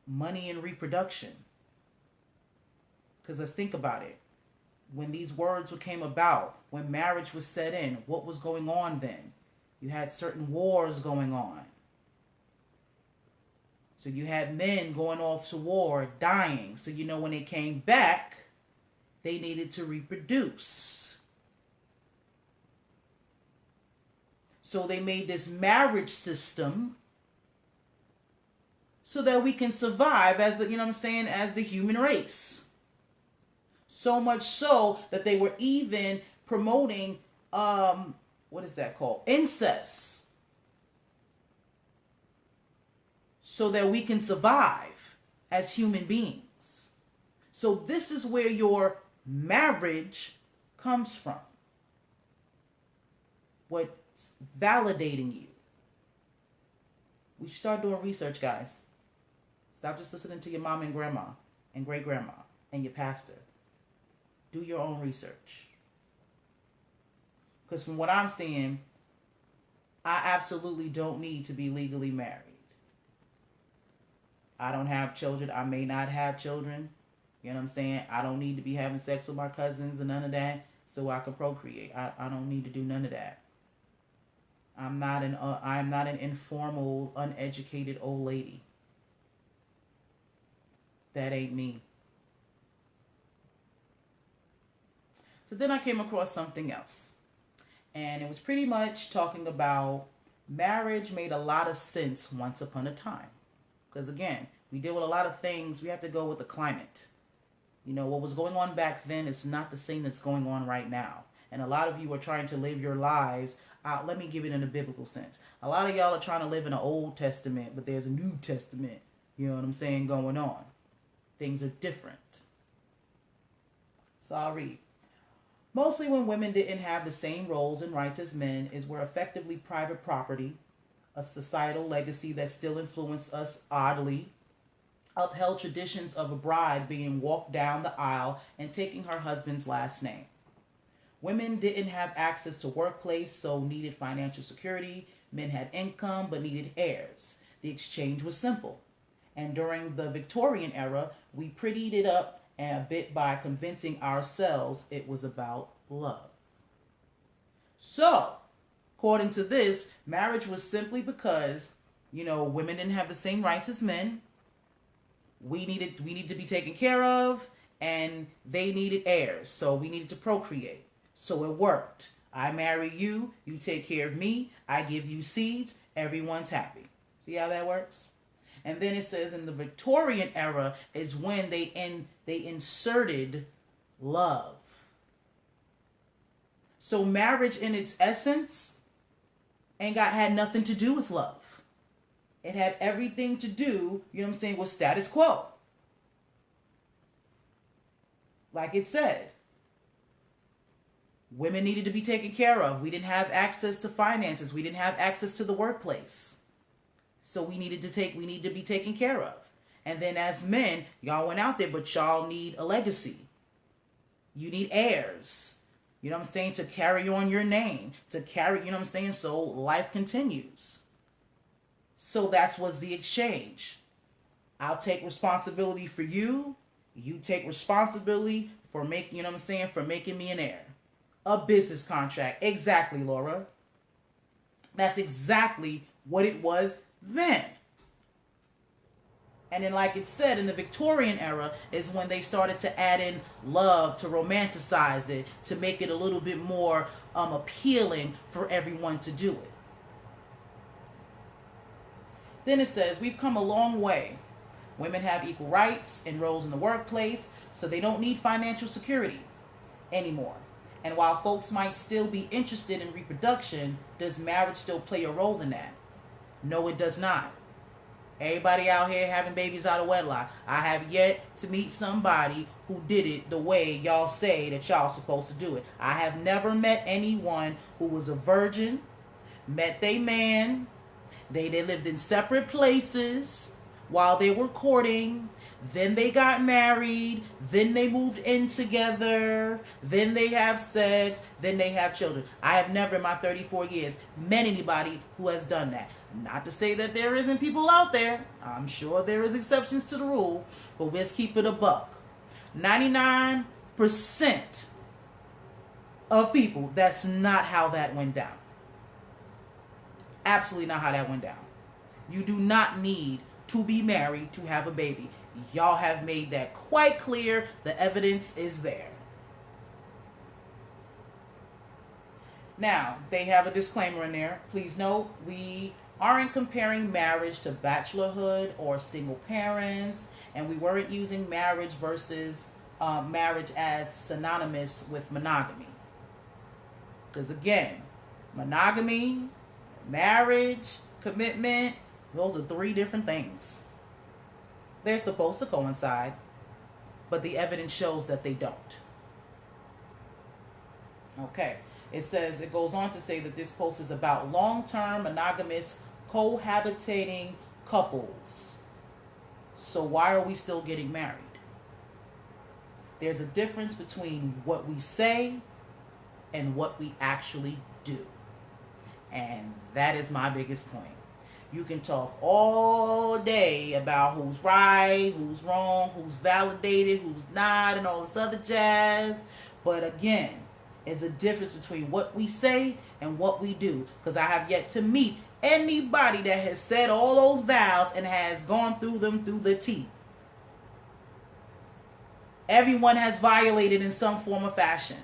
Money and reproduction. Because let's think about it. When these words came about, when marriage was set in, what was going on then? You had certain wars going on. So you had men going off to war, dying. So when they came back, they needed to reproduce. So they made this marriage system so that we can survive as as the human race. So much so that they were even promoting, what is that called? Incest. So that we can survive as human beings. So this is where your marriage comes from. What's validating you. We should start doing research, guys. Stop just listening to your mom and grandma and great grandma and your pastor. Do your own research. Because from what I'm seeing, I absolutely don't need to be legally married. I don't have children. I may not have children. You know what I'm saying? I don't need to be having sex with my cousins and none of that so I can procreate. I don't need to do none of that. I'm not an informal, uneducated old lady. That ain't me. So then I came across something else. And it was pretty much talking about marriage made a lot of sense once upon a time. Because again, we deal with a lot of things. We have to go with the climate. You know, what was going on back then is not the same that's going on right now. And a lot of you are trying to live your lives out. Let me give it in a biblical sense. A lot of y'all are trying to live in an Old Testament, but there's a New Testament, you know what I'm saying, going on. Things are different. So I'll read. Mostly when women didn't have the same roles and rights as men is were effectively private property, a societal legacy that still influenced us oddly, upheld traditions of a bride being walked down the aisle and taking her husband's last name. Women didn't have access to workplace, so needed financial security. Men had income, but needed heirs. The exchange was simple. And during the Victorian era, we prettied it up a bit by convincing ourselves it was about love. So, according to this, marriage was simply because, you know, women didn't have the same rights as men. We needed to be taken care of, and they needed heirs, so we needed to procreate. So it worked. I marry you, you take care of me, I give you seeds, everyone's happy. See how that works? And then it says in the Victorian era is when they inserted love. So marriage in its essence had nothing to do with love. It had everything to do, you know what I'm saying, with status quo. Like it said, women needed to be taken care of. We didn't have access to finances. We didn't have access to the workplace. So we needed to be taken care of. And then as men, y'all went out there, but y'all need a legacy. You need heirs. You know what I'm saying? To carry on your name. To carry, you know what I'm saying? So life continues. So that was the exchange. I'll take responsibility for you. You take responsibility for making, you know what I'm saying, for making me an heir. A business contract. Exactly, Laura. That's exactly what it was then. And then, like it said, in the Victorian era is when they started to add in love, to romanticize it, to make it a little bit more appealing for everyone to do it. Then it says, we've come a long way. Women have equal rights and roles in the workplace, so they don't need financial security anymore. And while folks might still be interested in reproduction, does marriage still play a role in that? No, it does not. Everybody out here having babies out of wedlock. I have yet to meet somebody who did it the way y'all say that y'all supposed to do it. I have never met anyone who was a virgin, met their man, they lived in separate places while they were courting, then they got married, then they moved in together, then they have sex, then they have children. I have never in my 34 years met anybody who has done that. Not to say that there isn't people out there. I'm sure there is exceptions to the rule, but let's keep it a buck. 99% of people, that's not how that went down. Absolutely not how that went down. You do not need to be married to have a baby. Y'all have made that quite clear. The evidence is there. Now, they have a disclaimer in there. Please note, we aren't comparing marriage to bachelorhood or single parents, and we weren't using marriage versus marriage as synonymous with monogamy. Because again, monogamy, marriage, commitment, those are three different things. They're supposed to coincide, but the evidence shows that they don't. Okay. It goes on to say that this post is about long-term monogamous cohabitating couples. So why are we still getting married? There's a difference between what we say and what we actually do. And that is my biggest point. You can talk all day about who's right, who's wrong, who's validated, who's not, and all this other jazz. But again, There's a difference between what we say and what we do. Because I have yet to meet anybody that has said all those vows and has gone through them through the teeth. Everyone has violated in some form or fashion.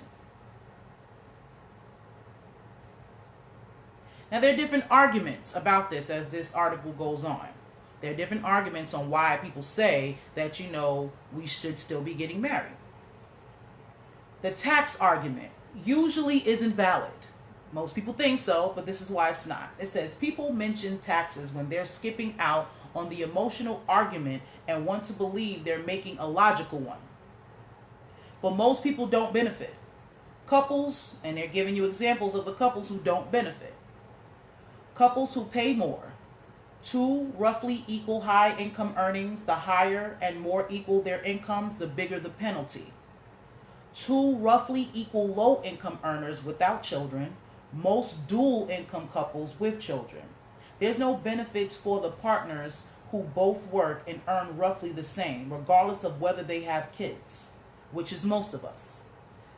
Now, there are different arguments about this as this article goes on. There are different arguments on why people say that, we should still be getting married. The tax argument usually isn't valid. Most people think so, but this is why it's not. It says people mention taxes when they're skipping out on the emotional argument and want to believe they're making a logical one. But most people don't benefit. Couples, and they're giving you examples of the couples who don't benefit. Couples who pay more. 2 roughly equal high income earnings, the higher and more equal their incomes, the bigger the penalty. 2 roughly equal low income earners without children, most dual income couples with children. There's no benefits for the partners who both work and earn roughly the same, regardless of whether they have kids, which is most of us.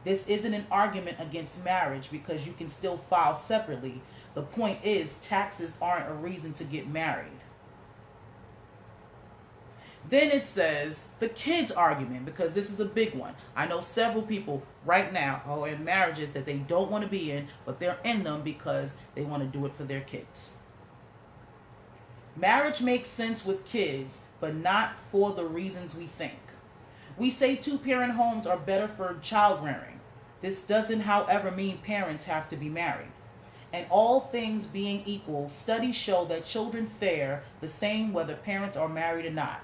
This isn't an argument against marriage because you can still file separately. The point is, taxes aren't a reason to get married. Then it says the kids argument, because this is a big one. I know several people right now are in marriages that they don't want to be in, but they're in them because they want to do it for their kids. Marriage makes sense with kids, but not for the reasons we think. We say 2-parent homes are better for child rearing. This doesn't, however, mean parents have to be married. And all things being equal, studies show that children fare the same whether parents are married or not.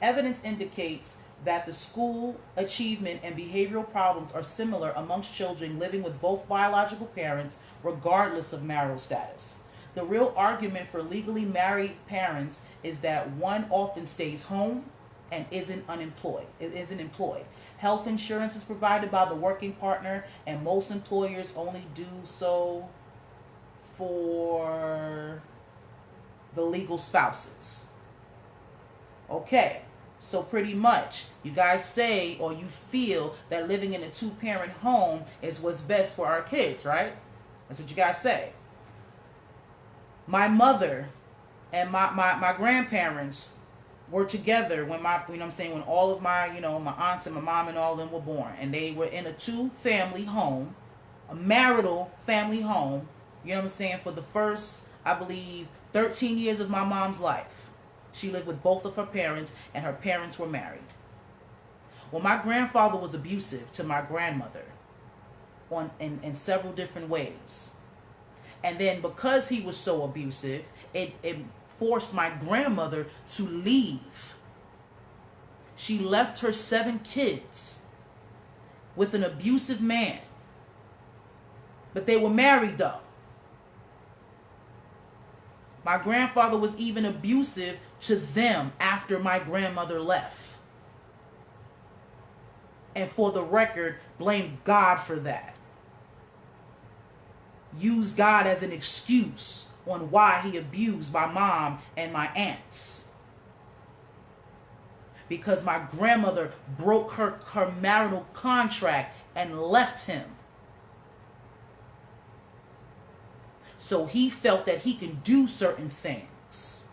Evidence indicates that the school achievement and behavioral problems are similar amongst children living with both biological parents, regardless of marital status. The real argument for legally married parents is that one often stays home and isn't employed. Health insurance is provided by the working partner, and most employers only do so for the legal spouses. Okay, so pretty much you guys say, or you feel that living in a 2-parent home is what's best for our kids, right? That's what you guys say. My mother and my grandparents were together when when all of my aunts and my mom and all of them were born, and they were in a 2-family home, a marital family home, for the first, I believe, 13 years of my mom's life. She lived with both of her parents, and her parents were married. Well, my grandfather was abusive to my grandmother in several different ways. And then because he was so abusive, it forced my grandmother to leave. She left her 7 kids with an abusive man. But they were married though. My grandfather was even abusive to them after my grandmother left. And for the record, blame God for that. Use God as an excuse on why he abused my mom and my aunts. Because my grandmother broke her marital contract and left him. So he felt that he can do certain things.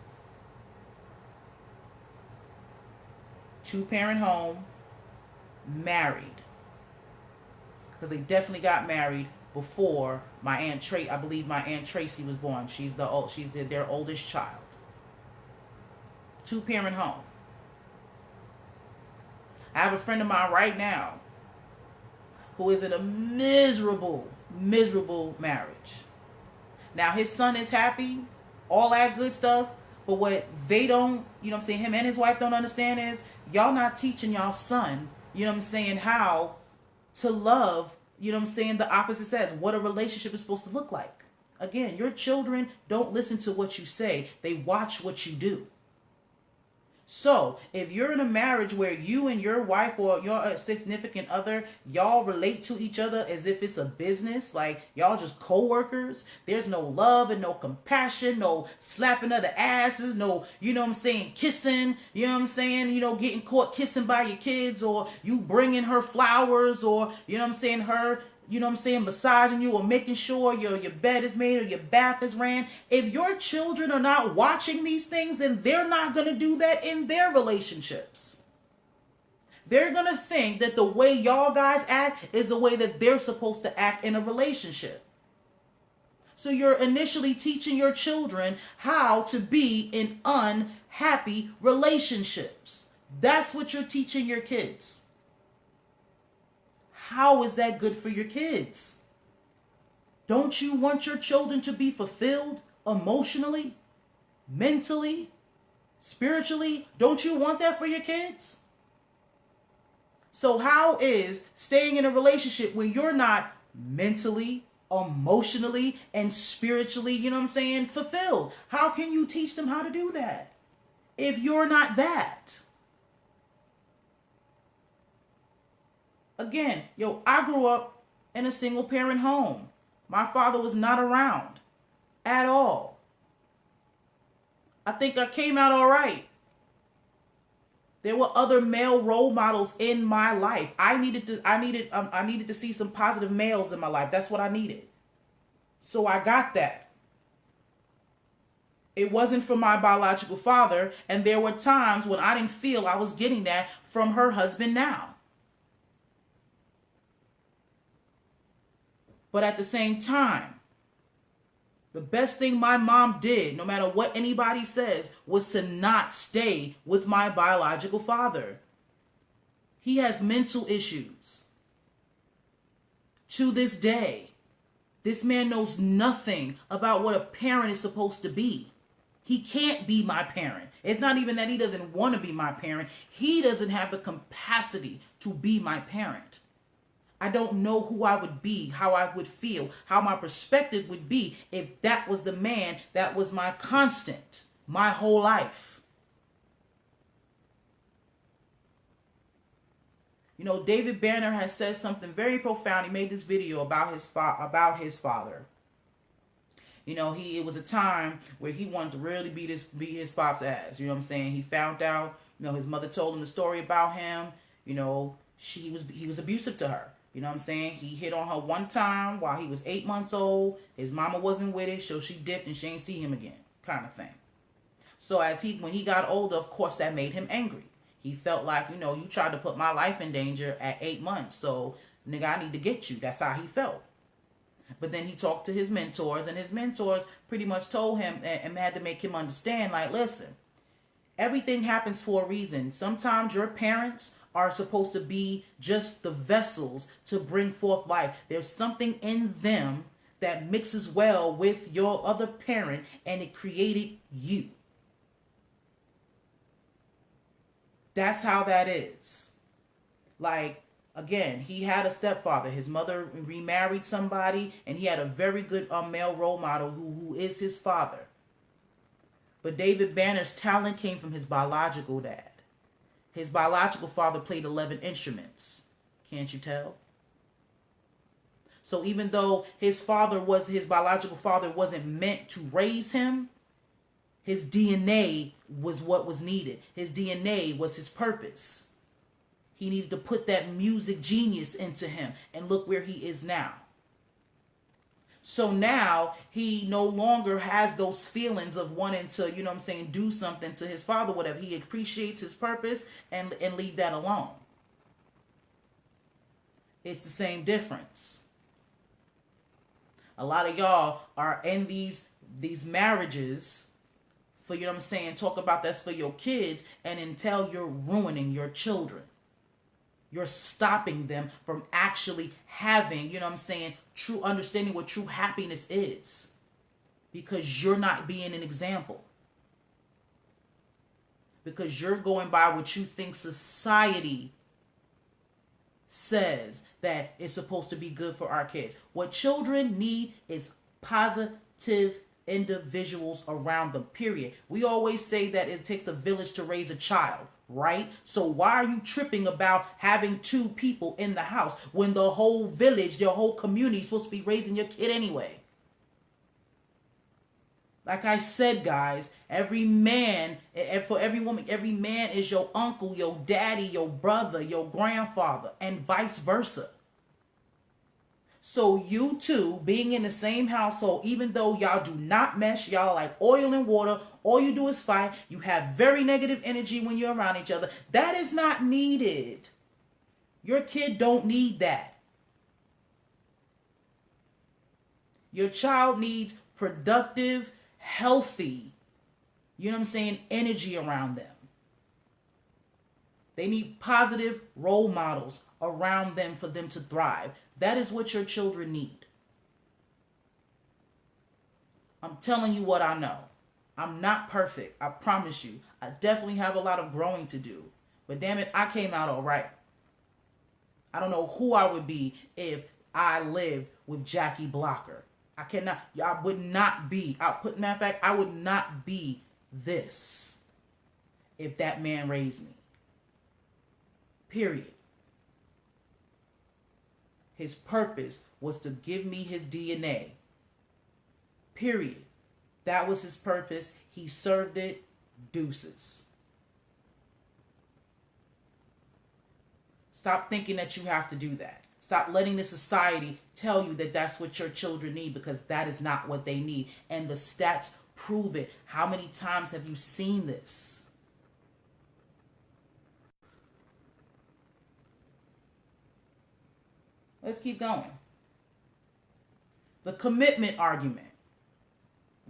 2-parent home, married. Because they definitely got married before my Aunt Tracy. I believe my Aunt Tracy was born. She's their oldest child. 2-parent home. I have a friend of mine right now who is in a miserable marriage. Now, his son is happy, all that good stuff, but what they don't, him and his wife don't understand is, y'all not teaching y'all son, how to love, the opposite sex, what a relationship is supposed to look like. Again, your children don't listen to what you say, they watch what you do. So, if you're in a marriage where you and your wife or your significant other, y'all relate to each other as if it's a business, like y'all just co-workers, there's no love and no compassion, no slapping of the asses, no, kissing, getting caught kissing by your kids, or you bringing her flowers, or, her you know what I'm saying, massaging you or making sure your bed is made or your bath is ran. If your children are not watching these things, then they're not going to do that in their relationships. They're going to think that the way y'all guys act is the way that they're supposed to act in a relationship. So you're initially teaching your children how to be in unhappy relationships. That's what you're teaching your kids. How is that good for your kids? Don't you want your children to be fulfilled emotionally, mentally, spiritually? Don't you want that for your kids? So how is staying in a relationship where you're not mentally, emotionally, and spiritually, you know what I'm saying, fulfilled? How can you teach them how to do that if you're not that? Again, I grew up in a single parent home. My father was not around at all. I think I came out all right. There were other male role models in my life. I needed to see some positive males in my life. That's what I needed. So I got that. It wasn't from my biological father, and there were times when I didn't feel I was getting that from her husband now. But at the same time, the best thing my mom did, no matter what anybody says, was to not stay with my biological father. He has mental issues. To this day, this man knows nothing about what a parent is supposed to be. He can't be my parent. It's not even that he doesn't want to be my parent. He doesn't have the capacity to be my parent. I don't know who I would be, how I would feel, how my perspective would be if that was the man that was my constant my whole life. You know, David Banner has said something very profound. He made this video about his father. You know, it was a time where he wanted to really beat his pop's ass. You know what I'm saying? He found out, you know, his mother told him the story about him. You know, he was abusive to her. You know what I'm saying? He hit on her one time while he was 8 months old. His mama wasn't with it, so she dipped and she ain't see him again, kind of thing. So when he got older, of course, that made him angry. He felt like, you know, you tried to put my life in danger at 8 months, so nigga, I need to get you. That's how he felt. But then he talked to his mentors, and his mentors pretty much told him and had to make him understand, like, listen, everything happens for a reason. Sometimes your parents are supposed to be just the vessels to bring forth life. There's something in them that mixes well with your other parent, and it created you. That's how that is. Like, again, he had a stepfather. His mother remarried somebody, and he had a very good male role model who is his father. But David Banner's talent came from his biological dad. His biological father played 11 instruments. Can't you tell? So even though his biological father wasn't meant to raise him, his DNA was what was needed. His DNA was his purpose. He needed to put that music genius into him, and look where he is now. So now he no longer has those feelings of wanting to, you know what I'm saying, do something to his father, whatever. He appreciates his purpose and leave that alone. It's the same difference. A lot of y'all are in these marriages for, you know what I'm saying, talk about that's for your kids, and until you're ruining your children. You're stopping them from actually having, you know what I'm saying, true understanding what true happiness is. Because you're not being an example. Because you're going by what you think society says that is supposed to be good for our kids. What children need is positive individuals around them, period. We always say that it takes a village to raise a child. Right? So why are you tripping about having 2 people in the house when the whole village, your whole community is supposed to be raising your kid anyway? Like I said, guys, every man, and for every woman, every man is your uncle, your daddy, your brother, your grandfather, and vice versa. So you two being in the same household, even though y'all do not mesh, y'all like oil and water, all you do is fight, you have very negative energy when you're around each other. That is not needed. Your kid don't need that. Your child needs productive, healthy, you know what I'm saying, energy around them. They need positive role models around them for them to thrive. That is what your children need. I'm telling you what I know. I'm not perfect. I promise you. I definitely have a lot of growing to do. But damn it, I came out all right. I don't know who I would be if I lived with Jackie Blocker. I would not be. Matter of fact, I would not be this if that man raised me. Period. His purpose was to give me his DNA. Period. That was his purpose. He served it. Deuces. Stop thinking that you have to do that. Stop letting the society tell you that that's what your children need, because that is not what they need. And the stats prove it. How many times have you seen this? Let's keep going. The commitment argument.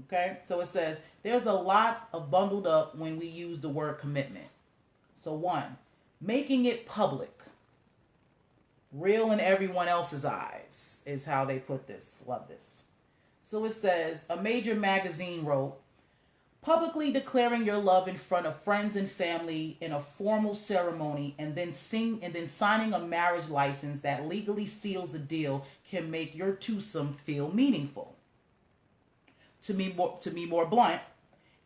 Okay, so it says there's a lot of bundled up when we use the word commitment. So one, making it public. Real in everyone else's eyes is how they put this. Love this. So it says a major magazine wrote, publicly declaring your love in front of friends and family in a formal ceremony and then signing a marriage license that legally seals the deal can make your twosome feel meaningful. To be more blunt,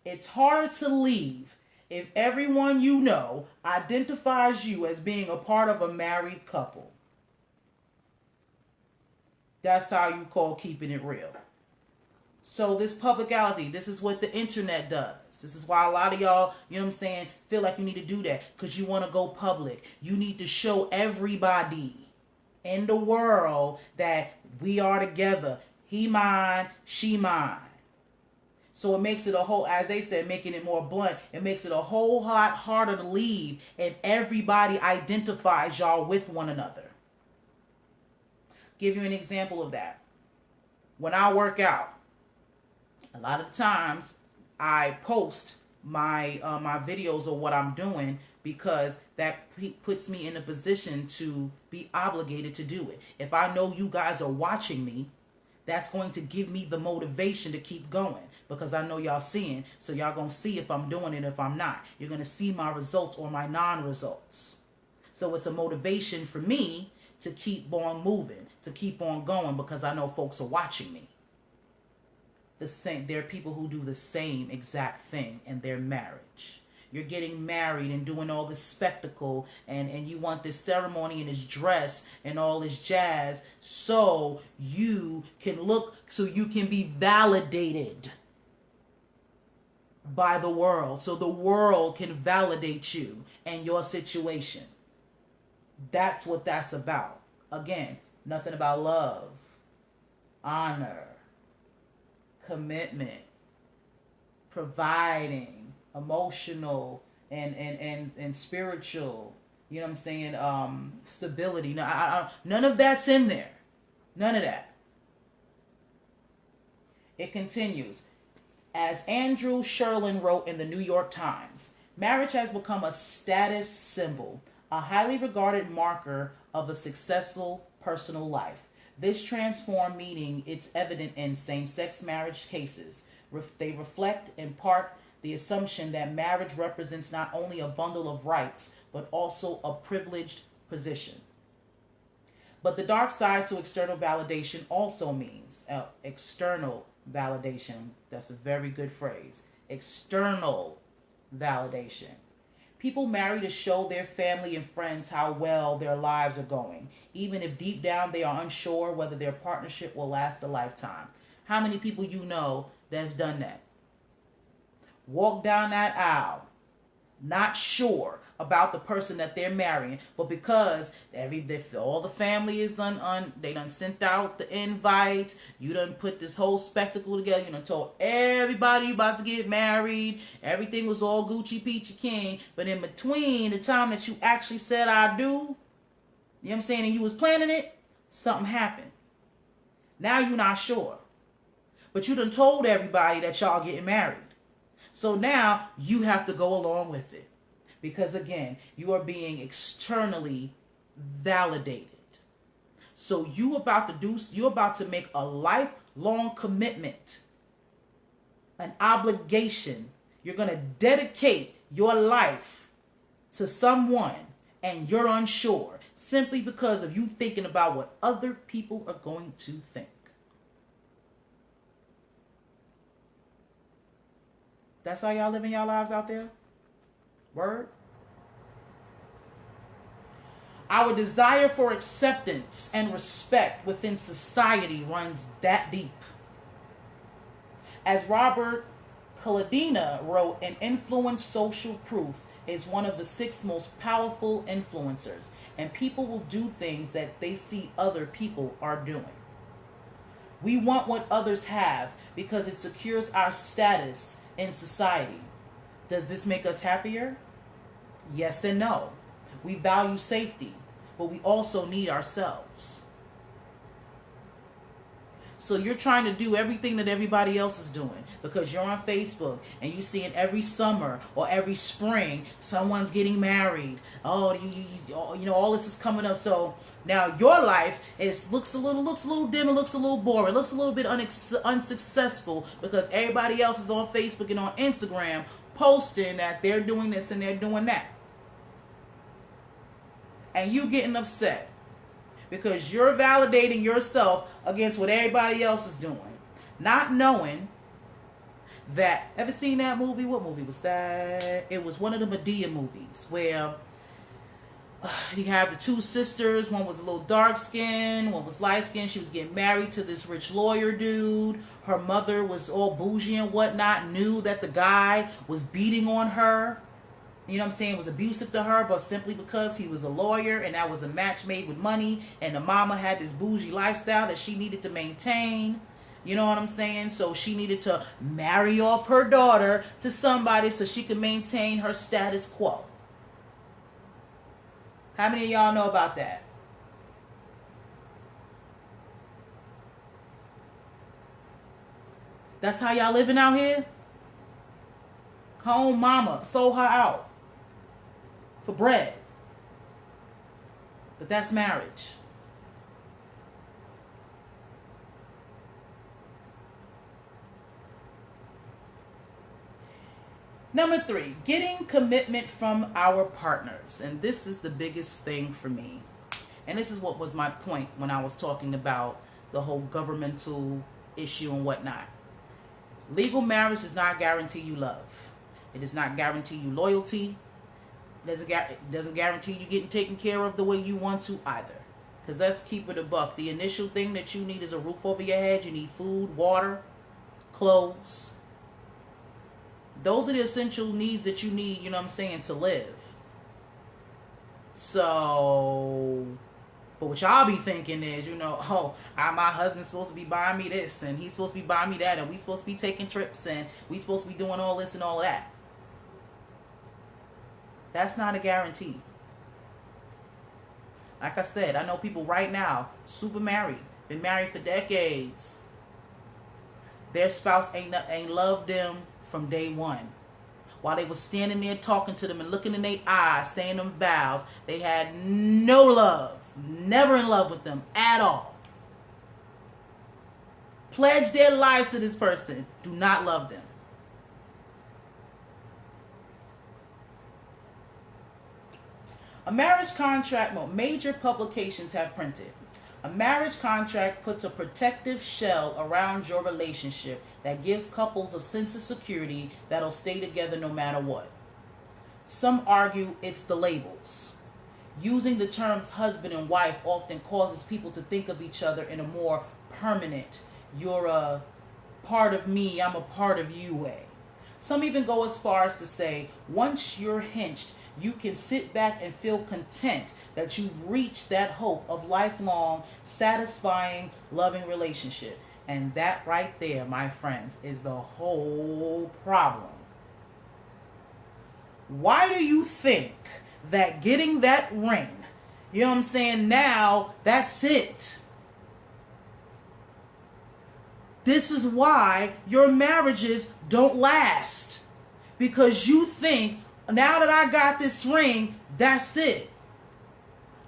it's harder to leave if everyone you know identifies you as being a part of a married couple. That's how you call keeping it real. So this publicality, this is what the internet does. This is why a lot of y'all, you know what I'm saying, feel like you need to do that because you want to go public. You need to show everybody in the world that we are together. He mine, she mine. So it makes it a whole, as they said, making it more blunt, it makes it a whole lot harder to leave if everybody identifies y'all with one another. Give you an example of that. When I work out, a lot of the times I post my videos of what I'm doing because that puts me in a position to be obligated to do it. If I know you guys are watching me, that's going to give me the motivation to keep going because I know y'all seeing. So y'all going to see if I'm doing it, if I'm not. You're going to see my results or my non-results. So it's a motivation for me to keep on moving, to keep on going because I know folks are watching me. There are people who do the same exact thing in their marriage. You're getting married and doing all this spectacle and you want this ceremony and this dress and all this jazz so you can be validated by the world. So the world can validate you and your situation. That's what that's about. Again, nothing about love, honor, commitment, providing, emotional and spiritual, you know what I'm saying, stability. No, none of that's in there. None of that. It continues. As Andrew Sherlin wrote in the New York Times, marriage has become a status symbol, a highly regarded marker of a successful personal life. This transformed meaning is evident in same-sex marriage cases. They reflect, in part, the assumption that marriage represents not only a bundle of rights, but also a privileged position. But the dark side to external validation also means external validation. That's a very good phrase. External validation. People marry to show their family and friends how well their lives are going, even if deep down they are unsure whether their partnership will last a lifetime. How many people you know that's done that? Walk down that aisle, not sure about the person that they're marrying, but because all the family is they done sent out the invites, you done put this whole spectacle together, you done told everybody you about to get married, everything was all Gucci Peachy King, but in between the time that you actually said I do, you know what I'm saying, and you was planning it, something happened. Now you're not sure, but you done told everybody that y'all getting married. So now you have to go along with it. Because again, you are being externally validated. So you're about to make a lifelong commitment, an obligation. You're going to dedicate your life to someone and you're unsure simply because of you thinking about what other people are going to think. That's how y'all living y'all lives out there? Word? Our desire for acceptance and respect within society runs that deep. As Robert Cialdini wrote, an influence social proof is one of the 6 most powerful influencers, and people will do things that they see other people are doing. We want what others have because it secures our status in society. Does this make us happier? Yes and no. We value safety, but we also need ourselves. So you're trying to do everything that everybody else is doing because you're on Facebook and you see it every summer or every spring, someone's getting married. Oh, you know, all this is coming up. So now your life looks a little dim, it looks a little boring, it looks a little bit unsuccessful because everybody else is on Facebook and on Instagram posting that they're doing this and they're doing that. And you getting upset because you're validating yourself against what everybody else is doing. Not knowing that, ever seen that movie? What movie was that? It was one of the Medea movies where you have the 2 sisters. One was a little dark skinned, one was light skinned. She was getting married to this rich lawyer dude. Her mother was all bougie and whatnot, knew that the guy was beating on her. You know what I'm saying? Was abusive to her, but simply because he was a lawyer and that was a match made with money, and the mama had this bougie lifestyle that she needed to maintain. You know what I'm saying? So she needed to marry off her daughter to somebody so she could maintain her status quo. How many of y'all know about that? That's how y'all living out here? Her own mama sold her out for bread. But that's marriage. Number 3, getting commitment from our partners. And this is the biggest thing for me. And this is what was my point when I was talking about the whole governmental issue and whatnot. Legal marriage does not guarantee you love. It does not guarantee you loyalty. It doesn't guarantee you getting taken care of the way you want to either. Because let's keep it a buck. The initial thing that you need is a roof over your head. You need food, water, clothes. Those are the essential needs that you need, you know what I'm saying, to live. So, but what y'all be thinking is, you know, oh, my husband's supposed to be buying me this, and he's supposed to be buying me that, and we supposed to be taking trips, and we supposed to be doing all this and all that. That's not a guarantee. Like I said, I know people right now, super married, been married for decades. Their spouse ain't loved them from day one. While they were standing there talking to them and looking in their eyes, saying them vows, they had no love, never in love with them at all. Pledged their lives to this person, do not love them. A marriage contract, well, major publications have printed. A marriage contract puts a protective shell around your relationship that gives couples a sense of security that'll stay together no matter what. Some argue it's the labels. Using the terms husband and wife often causes people to think of each other in a more permanent, you're a part of me, I'm a part of you way. Some even go as far as to say, once you're hinged, you can sit back and feel content that you've reached that hope of lifelong, satisfying, loving relationship. And that right there, my friends, is the whole problem. Why do you think that getting that ring, you know what I'm saying, now that's it? This is why your marriages don't last. Because you think, now that I got this ring, that's it.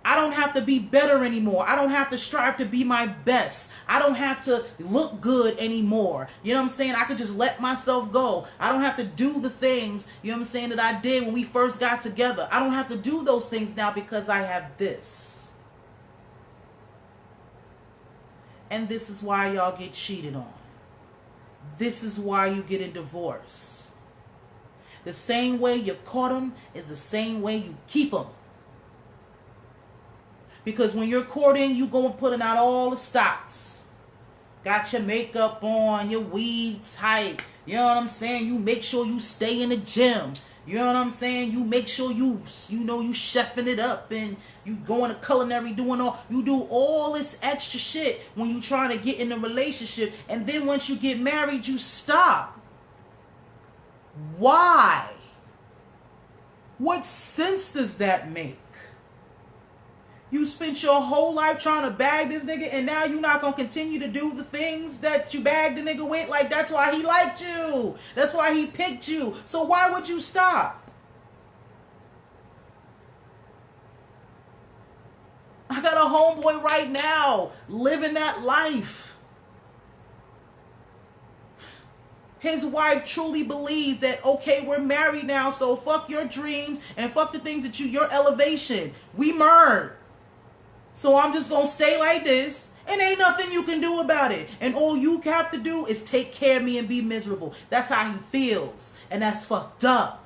I don't have to be better anymore. I don't have to strive to be my best. I don't have to look good anymore. You know what I'm saying? I could just let myself go. I don't have to do the things, you know what I'm saying, that I did when we first got together. I don't have to do those things now because I have this. And this is why y'all get cheated on. This is why you get a divorce. The same way you caught them is the same way you keep them. Because when you're courting, you going putting out all the stops. Got your makeup on, your weed tight. You know what I'm saying? You make sure you stay in the gym. You know what I'm saying? You make sure you chefing it up and you going to culinary you do all this extra shit when you trying to get in a relationship. And then once you get married, you stop. Why? What sense does that make? You spent your whole life trying to bag this nigga, and now you're not going to continue to do the things that you bagged the nigga with? Like, that's why he liked you. That's why he picked you. So why would you stop? I got a homeboy right now living that life. His wife truly believes that, okay, we're married now, so fuck your dreams and fuck the things that your elevation. We merged. So I'm just going to stay like this, and ain't nothing you can do about it. And all you have to do is take care of me and be miserable. That's how he feels, and that's fucked up.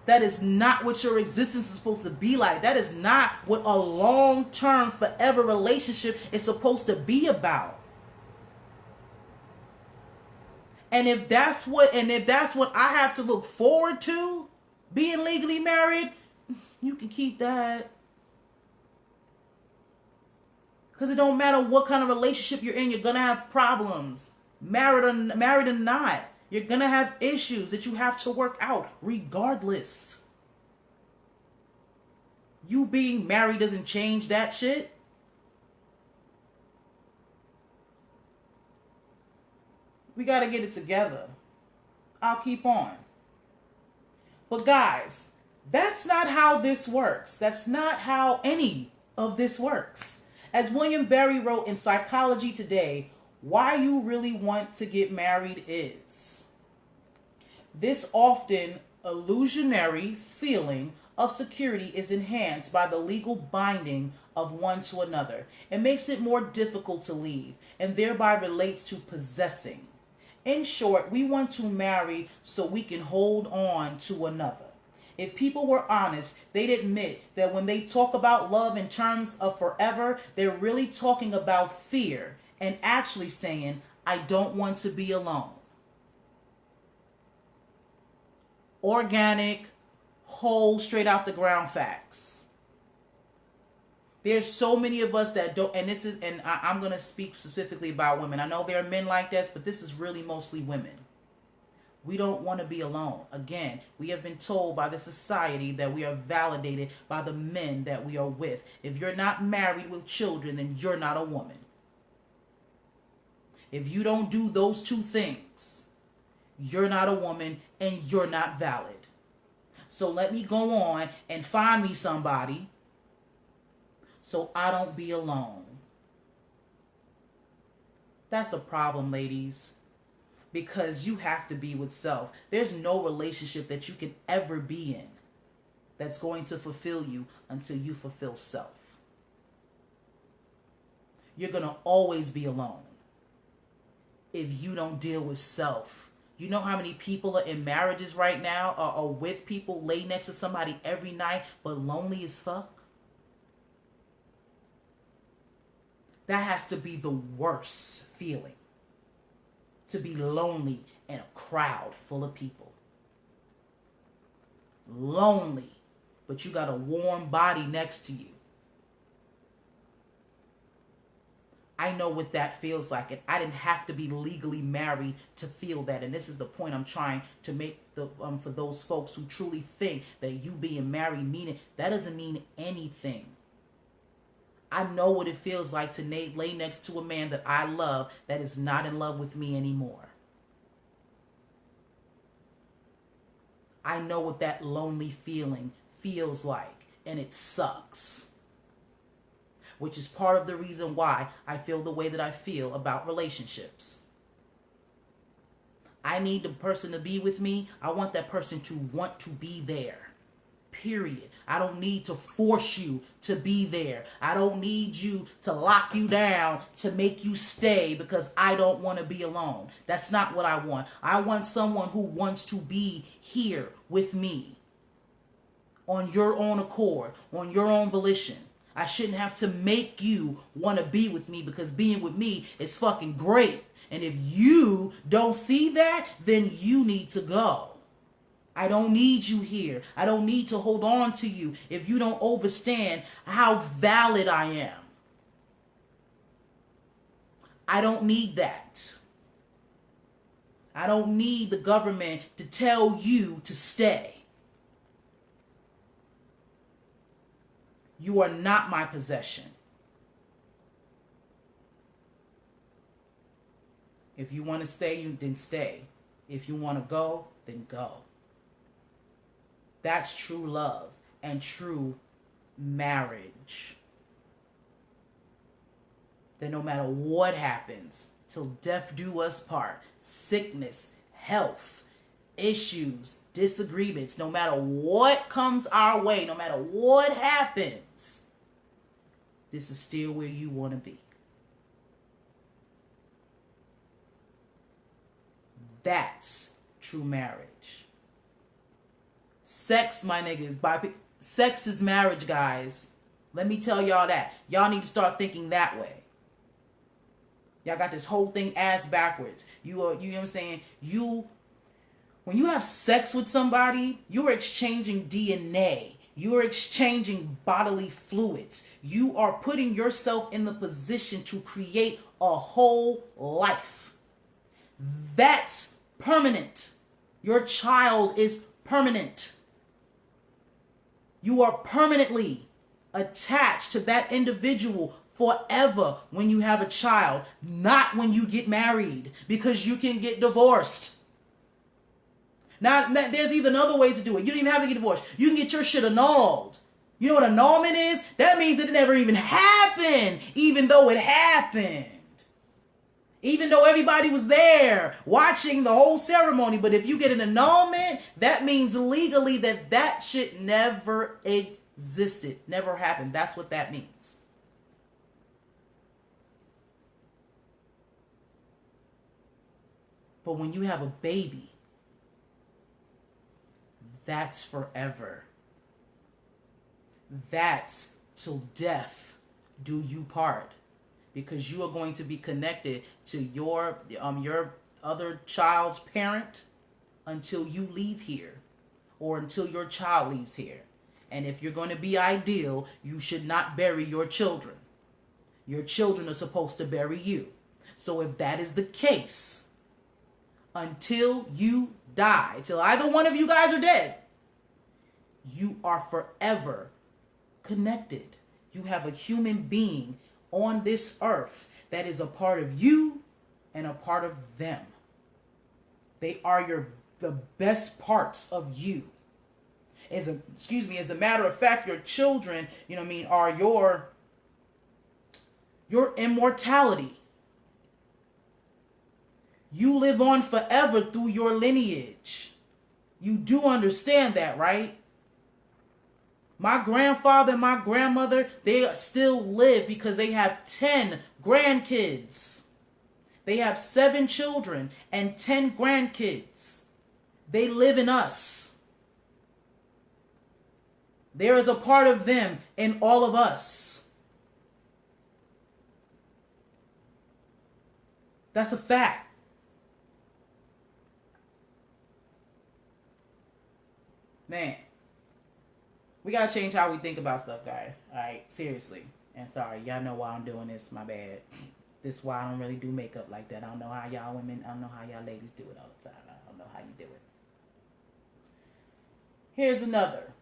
That is not what your existence is supposed to be like. That is not what a long-term, forever relationship is supposed to be about. And if that's what I have to look forward to, being legally married, you can keep that. Because it don't matter what kind of relationship you're in, you're going to have problems. Married or not, you're going to have issues that you have to work out regardless. You being married doesn't change that shit. We got to get it together. I'll keep on. But guys, that's not how this works. That's not how any of this works. As William Barry wrote in Psychology Today, why you really want to get married is this often illusionary feeling of security is enhanced by the legal binding of one to another. It makes it more difficult to leave and thereby relates to possessing. In short, we want to marry so we can hold on to another. If people were honest, they'd admit that when they talk about love in terms of forever, they're really talking about fear and actually saying, I don't want to be alone. Organic, whole, straight out the ground facts. There's so many of us that don't, and I'm going to speak specifically about women. I know there are men like this, but this is really mostly women. We don't want to be alone. Again, we have been told by the society that we are validated by the men that we are with. If you're not married with children, then you're not a woman. If you don't do those two things, you're not a woman and you're not valid. So let me go on and find me somebody so I don't be alone. That's a problem, ladies. Because you have to be with self. There's no relationship that you can ever be in that's going to fulfill you until you fulfill self. You're going to always be alone if you don't deal with self. You know how many people are in marriages right now or with people, lay next to somebody every night, but lonely as fuck? That has to be the worst feeling. To be lonely in a crowd full of people. lonely, but you got a warm body next to you. I know what that feels like, and I didn't have to be legally married to feel that. And this is the point I'm trying to make for those folks who truly think that you being married meaning that doesn't mean anything. I know what it feels like to lay next to a man that I love that is not in love with me anymore. I know what that lonely feeling feels like, and it sucks. Which is part of the reason why I feel the way that I feel about relationships. I need the person to be with me. I want that person to want to be there. Period. I don't need to force you to be there. I don't need you to lock you down to make you stay because I don't want to be alone. That's not what I want. I want someone who wants to be here with me on your own accord, on your own volition. I shouldn't have to make you want to be with me because being with me is fucking great. And if you don't see that, then you need to go. I don't need you here. I don't need to hold on to you if you don't understand how valid I am. I don't need that. I don't need the government to tell you to stay. You are not my possession. If you want to stay, then stay. If you want to go, then go. That's true love and true marriage. That no matter what happens, till death do us part, sickness, health, issues, disagreements, no matter what comes our way, no matter what happens, this is still where you want to be. That's true marriage. Sex, my niggas, sex is marriage, guys. Let me tell y'all that. Y'all need to start thinking that way. Y'all got this whole thing ass backwards. You know what I'm saying? When you have sex with somebody, you are exchanging DNA. You are exchanging bodily fluids. You are putting yourself in the position to create a whole life. That's permanent. Your child is permanent. You are permanently attached to that individual forever when you have a child, not when you get married, because you can get divorced. Now, there's even other ways to do it. You don't even have to get divorced. You can get your shit annulled. You know what annulment is? That means that it never even happened, even though it happened. Even though everybody was there watching the whole ceremony. But if you get an annulment, that means legally that shit never existed, never happened. That's what that means. But when you have a baby, that's forever. That's till death do you part. Because you are going to be connected to your other child's parent until you leave here, or until your child leaves here. And if you're going to be ideal, you should not bury your children. Your children are supposed to bury you. So if that is the case, until you die, till either one of you guys are dead, you are forever connected. You have a human being on this earth that is a part of you and a part of them. They are the best parts of you. As a matter of fact, your children, are your immortality. You live on forever through your lineage. You do understand that, right? My grandfather and my grandmother, they still live because they have 10 grandkids. They have 7 children and 10 grandkids. They live in us. There is a part of them in all of us. That's a fact. Man, We gotta change how we think about stuff, guys. Alright, seriously. And sorry, y'all know why I'm doing this, my bad. This is why I don't really do makeup like that. I don't know how y'all women, I don't know how y'all ladies do it all the time. I don't know how you do it. Here's another.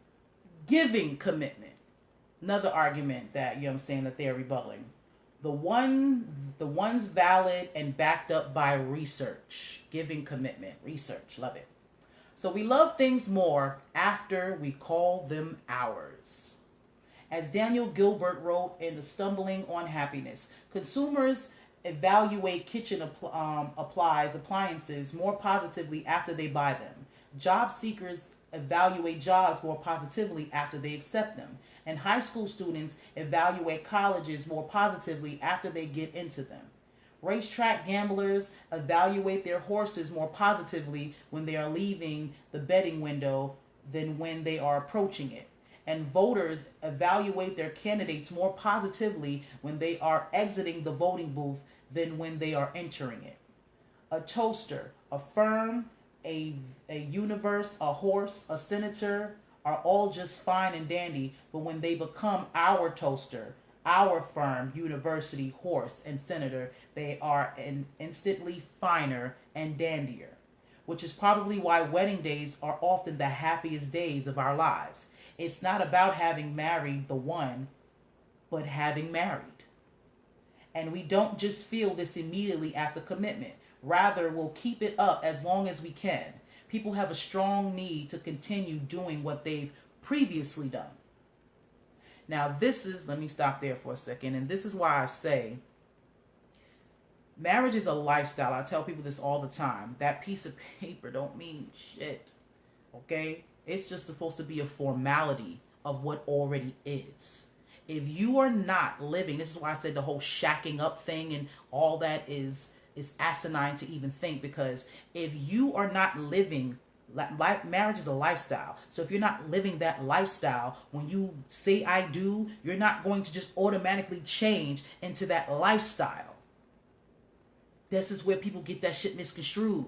Giving commitment. Another argument that, you know what I'm saying, that they're rebutting. The ones valid and backed up by research. Giving commitment. Research. Love it. So we love things more after we call them ours. As Daniel Gilbert wrote in The Stumbling on Happiness, consumers evaluate kitchen appliances more positively after they buy them. Job seekers evaluate jobs more positively after they accept them. And high school students evaluate colleges more positively after they get into them. Racetrack gamblers evaluate their horses more positively when they are leaving the betting window than when they are approaching it. And voters evaluate their candidates more positively when they are exiting the voting booth than when they are entering it. A toaster, a firm, a universe, a horse, a senator are all just fine and dandy, but when they become our toaster, our firm, university, horse, and senator, they are instantly finer and dandier, which is probably why wedding days are often the happiest days of our lives. It's not about having married the one, but having married. And we don't just feel this immediately after commitment. Rather, we'll keep it up as long as we can. People have a strong need to continue doing what they've previously done. Now, let me stop there for a second, and this is why I say marriage is a lifestyle. I tell people this all the time. That piece of paper don't mean shit, okay? It's just supposed to be a formality of what already is. If you are not living, this is why I said the whole shacking up thing and all that is asinine to even think, because if you are not living, marriage is a lifestyle. So if you're not living that lifestyle, when you say I do, you're not going to just automatically change into that lifestyle. This is where people get that shit misconstrued.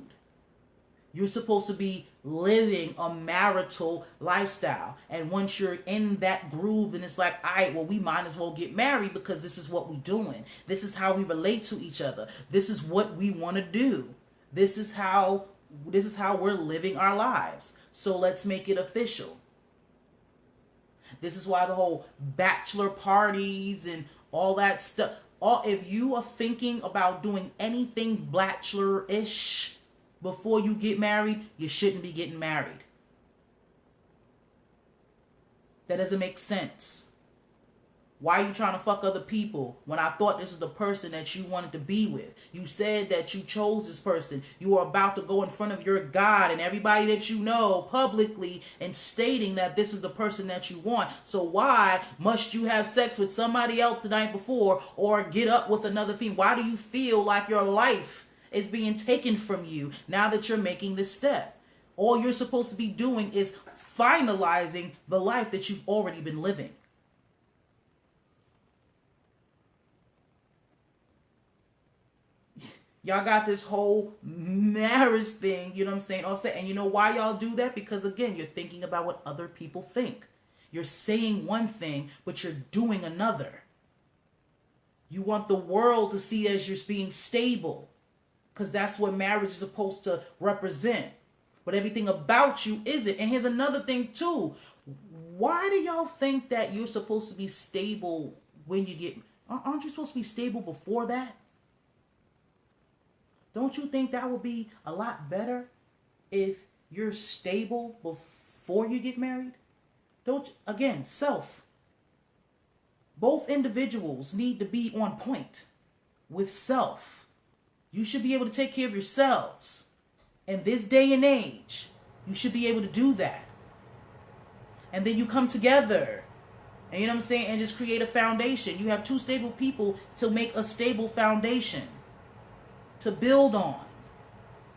You're supposed to be living a marital lifestyle. And once you're in that groove, and it's like, all right, well, we might as well get married because this is what we're doing. This is how we relate to each other. This is what we want to do. This is how we're living our lives. So let's make it official. This is why the whole bachelor parties and all that stuff. If you are thinking about doing anything bachelor-ish before you get married, you shouldn't be getting married. That doesn't make sense. Why are you trying to fuck other people when I thought this was the person that you wanted to be with? You said that you chose this person. You are about to go in front of your God and everybody that you know publicly and stating that this is the person that you want. So why must you have sex with somebody else the night before or get up with another female? Why do you feel like your life is being taken from you now that you're making this step? All you're supposed to be doing is finalizing the life that you've already been living. Y'all got this whole marriage thing, you know what I'm saying? And you know why y'all do that? Because again, you're thinking about what other people think. You're saying one thing, but you're doing another. You want the world to see as you're being stable, because that's what marriage is supposed to represent. But everything about you isn't. And here's another thing too. Why do y'all think that you're supposed to be stable when you get... Aren't you supposed to be stable before that? Don't you think that would be a lot better if you're stable before you get married? Again, self. Both individuals need to be on point with self. You should be able to take care of yourselves. In this day and age, you should be able to do that. And then you come together, and you know what I'm saying, and just create a foundation. You have two stable people to make a stable foundation to build on.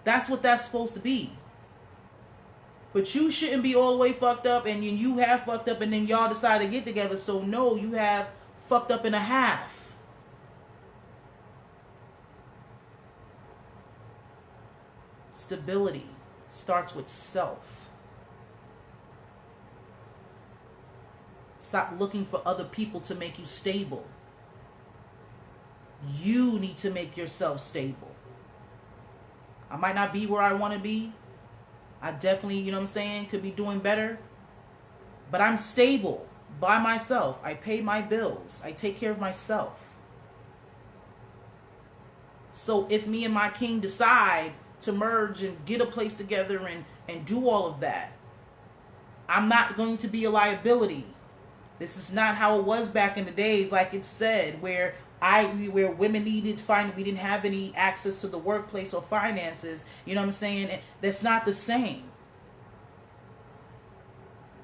That's what that's supposed to be. But you shouldn't be all the way fucked up, and then you have fucked up, and then y'all decide to get together. So no, you have fucked up and a half. Stability starts with self. Stop looking for other people to make you stable. You need to make yourself stable. I might not be where I want to be. I definitely, you know what I'm saying, could be doing better. But I'm stable by myself. I pay my bills. I take care of myself. So if me and my king decide to merge and get a place together and do all of that, I'm not going to be a liability. This is not how it was back in the days, like it said, where women needed to find, we didn't have any access to the workplace or finances. You know what I'm saying? That's not the same.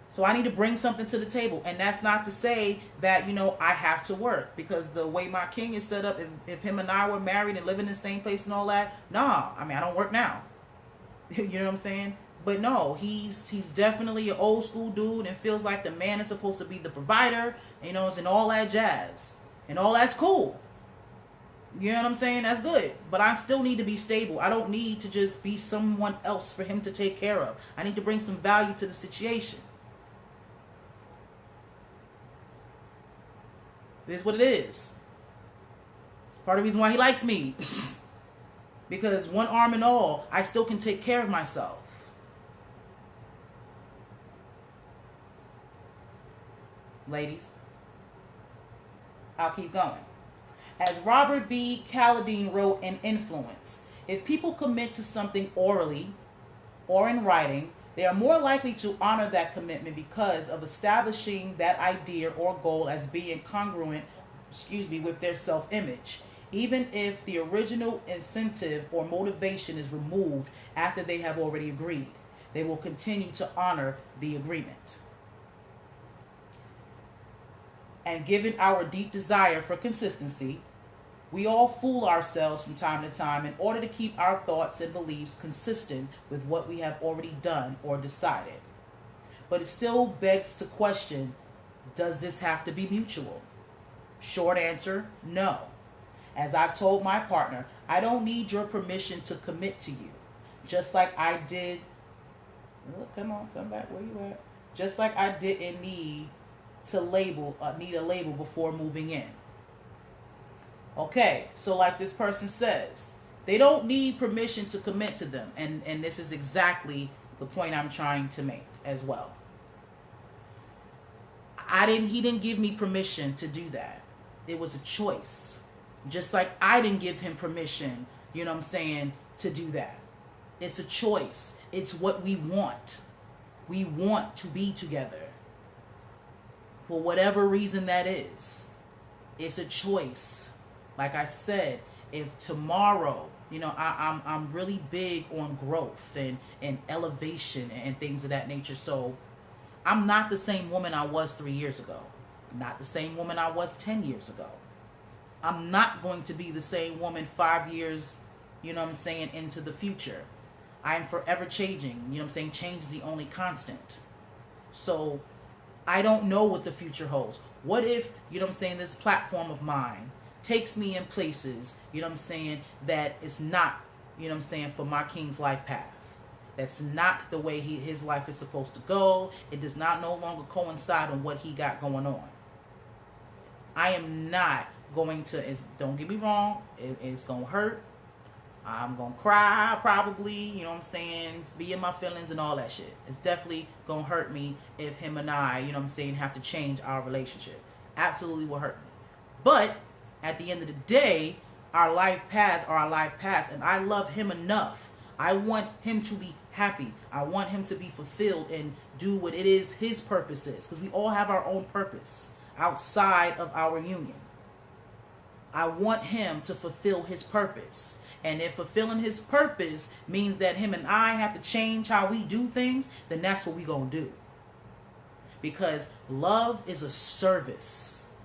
So I need to bring something to the table. And that's not to say that, you know, I have to work. Because the way my king is set up, if him and I were married and living in the same place and all that, nah, I mean, I don't work now. You know what I'm saying? But no, he's definitely an old school dude and feels like the man is supposed to be the provider, you know, and all that jazz. And all that's cool. You know what I'm saying? That's good. But I still need to be stable. I don't need to just be someone else for him to take care of. I need to bring some value to the situation. It is what it is. It's part of the reason why he likes me. Because one arm and all, I still can take care of myself. Ladies, I'll keep going. As Robert B. Calladine wrote in Influence, if people commit to something orally or in writing, they are more likely to honor that commitment because of establishing that idea or goal as being congruent, with their self-image. Even if the original incentive or motivation is removed after they have already agreed, they will continue to honor the agreement. And given our deep desire for consistency, we all fool ourselves from time to time in order to keep our thoughts and beliefs consistent with what we have already done or decided. But it still begs to question, does this have to be mutual? Short answer, no. As I've told my partner, I don't need your permission to commit to you. Just like I did, come back, where you at? Just like I didn't need a label before moving in. Okay, so like this person says, they don't need permission to commit to them. And this is exactly the point I'm trying to make as well. He didn't give me permission to do that. It was a choice. Just like I didn't give him permission, you know what I'm saying, to do that. It's a choice. It's what we want. We want to be together. For whatever reason that is. It's a choice. Like I said, if tomorrow, you know, I'm really big on growth and elevation and things of that nature. So I'm not the same woman I was 3 years ago. Not the same woman I was 10 years ago. I'm not going to be the same woman 5 years, you know what I'm saying, into the future. I am forever changing. You know what I'm saying? Change is the only constant. So I don't know what the future holds. What if, you know what I'm saying, this platform of mine takes me in places, you know what I'm saying, that is not, you know what I'm saying, for my king's life path. That's not the way his life is supposed to go. It does not no longer coincide on what he got going on. I am not going to, don't get me wrong, it's going to hurt. I'm going to cry probably, you know what I'm saying, be in my feelings and all that shit. It's definitely going to hurt me if him and I, you know what I'm saying, have to change our relationship. Absolutely will hurt me. But at the end of the day, our life paths are our life paths, and I love him enough. I want him to be happy. I want him to be fulfilled and do what it is his purpose is, because we all have our own purpose outside of our union. I want him to fulfill his purpose. And if fulfilling his purpose means that him and I have to change how we do things, then that's what we're going to do. Because love is a service.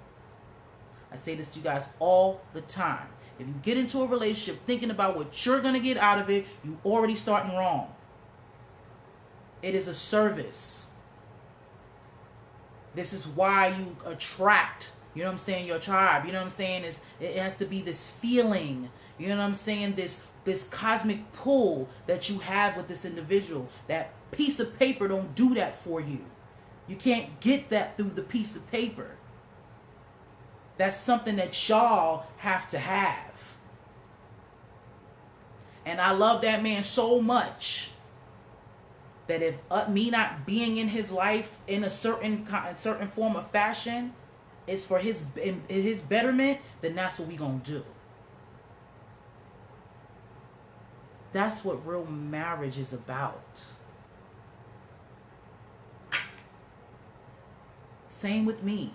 I say this to you guys all the time. If you get into a relationship thinking about what you're going to get out of it, you already starting wrong. It is a service. This is why you attract, you know what I'm saying, your tribe. You know what I'm saying? It has to be this feeling. You know what I'm saying? This cosmic pull that you have with this individual. That piece of paper don't do that for you. You can't get that through the piece of paper. That's something that y'all have to have. And I love that man so much that if me not being in his life in a certain form of fashion is for his betterment, then that's what we gonna do. That's what real marriage is about. Same with me.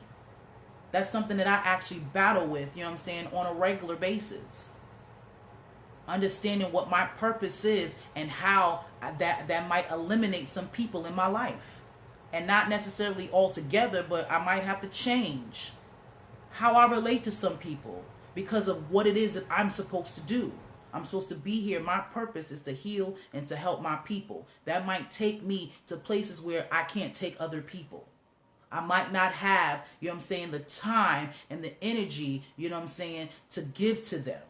That's something that I actually battle with, you know what I'm saying, on a regular basis. Understanding what my purpose is and how that might eliminate some people in my life. And not necessarily altogether, but I might have to change how I relate to some people because of what it is that I'm supposed to do. I'm supposed to be here. My purpose is to heal and to help my people. That might take me to places where I can't take other people. I might not have, you know what I'm saying, the time and the energy, you know what I'm saying, to give to them.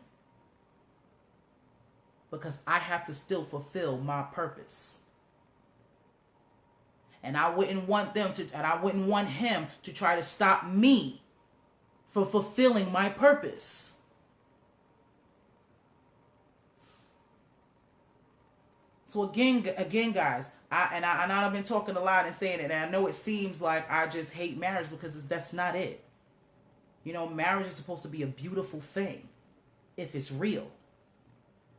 Because I have to still fulfill my purpose. And I wouldn't want them to, and I wouldn't want him to try to stop me from fulfilling my purpose. So again, guys, I've been talking a lot and saying it, and I know it seems like I just hate marriage because that's not it. You know, marriage is supposed to be a beautiful thing if it's real.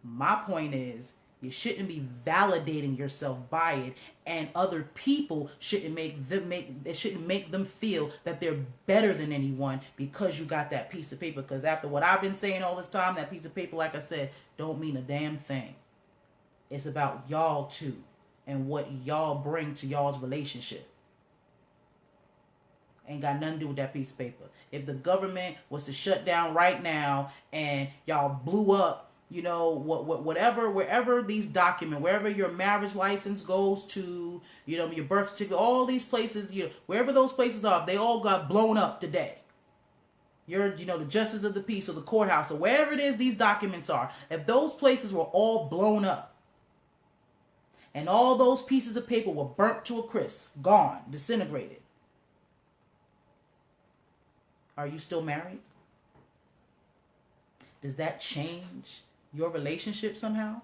My point is, you shouldn't be validating yourself by it, and other people shouldn't make them feel that they're better than anyone because you got that piece of paper. Because after what I've been saying all this time, that piece of paper, like I said, don't mean a damn thing. It's about y'all two and what y'all bring to y'all's relationship. Ain't got nothing to do with that piece of paper. If the government was to shut down right now and y'all blew up, you know, whatever, wherever these documents, wherever your marriage license goes to, you know, your birth certificate, all these places, you know, wherever those places are, they all got blown up today. The justice of the peace or the courthouse or wherever it is these documents are, if those places were all blown up and all those pieces of paper were burnt to a crisp, gone, disintegrated, are you still married? Does that change your relationship somehow?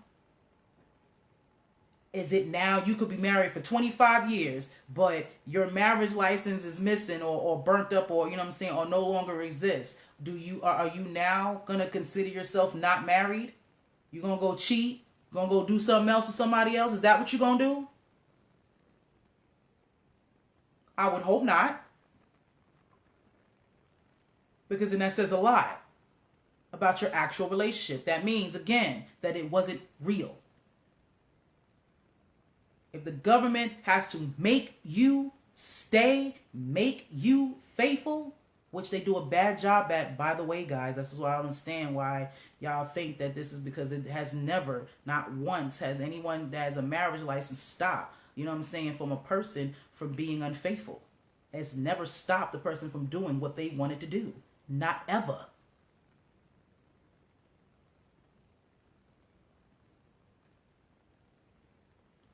Is it now you could be married for 25 years, but your marriage license is missing or burnt up or, you know what I'm saying, or no longer exists? Are you now going to consider yourself not married? You going to go cheat? Going to go do something else with somebody else? Is that what you're going to do? I would hope not. Because then that says a lot about your actual relationship. That means, again, that it wasn't real. If the government has to make you stay, make you faithful, which they do a bad job at, by the way, guys. That's why I don't understand why y'all think that this is because it has never, not once, has anyone that has a marriage license stopped, you know what I'm saying, from a person from being unfaithful. It's never stopped the person from doing what they wanted to do. Not ever.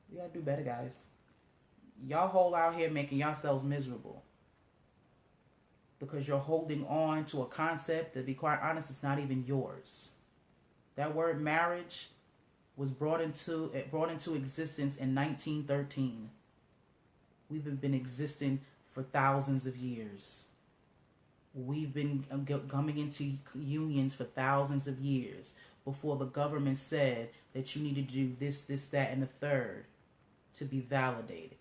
You gotta do better, guys. Y'all whole out here making yourselves miserable because you're holding on to a concept that, to be quite honest, is not even yours. That word marriage was brought into existence in 1913. We've been existing for thousands of years. We've been coming into unions for thousands of years before the government said that you needed to do this, that, and the third to be validated.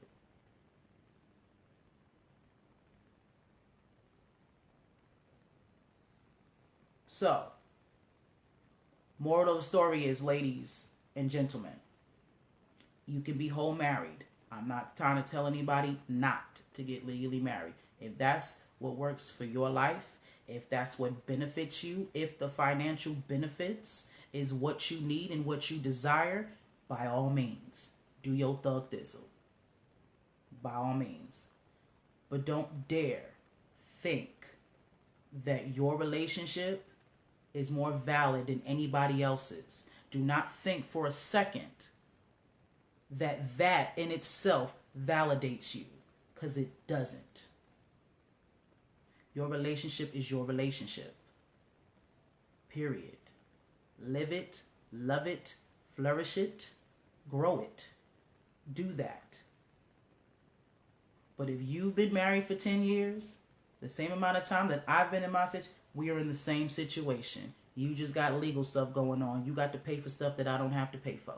So, moral of the story is, ladies and gentlemen, you can be whole married. I'm not trying to tell anybody not to get legally married. If that's what works for your life, if that's what benefits you, if the financial benefits is what you need and what you desire, by all means, do your thug thizzle. By all means. But don't dare think that your relationship is more valid than anybody else's. Do not think for a second that in itself validates you. because it doesn't. Your relationship is your relationship. Period. Live it, love it, flourish it, grow it. Do that. But if you've been married for 10 years, the same amount of time that I've been in my situation, we are in the same situation. You just got legal stuff going on. You got to pay for stuff that I don't have to pay for.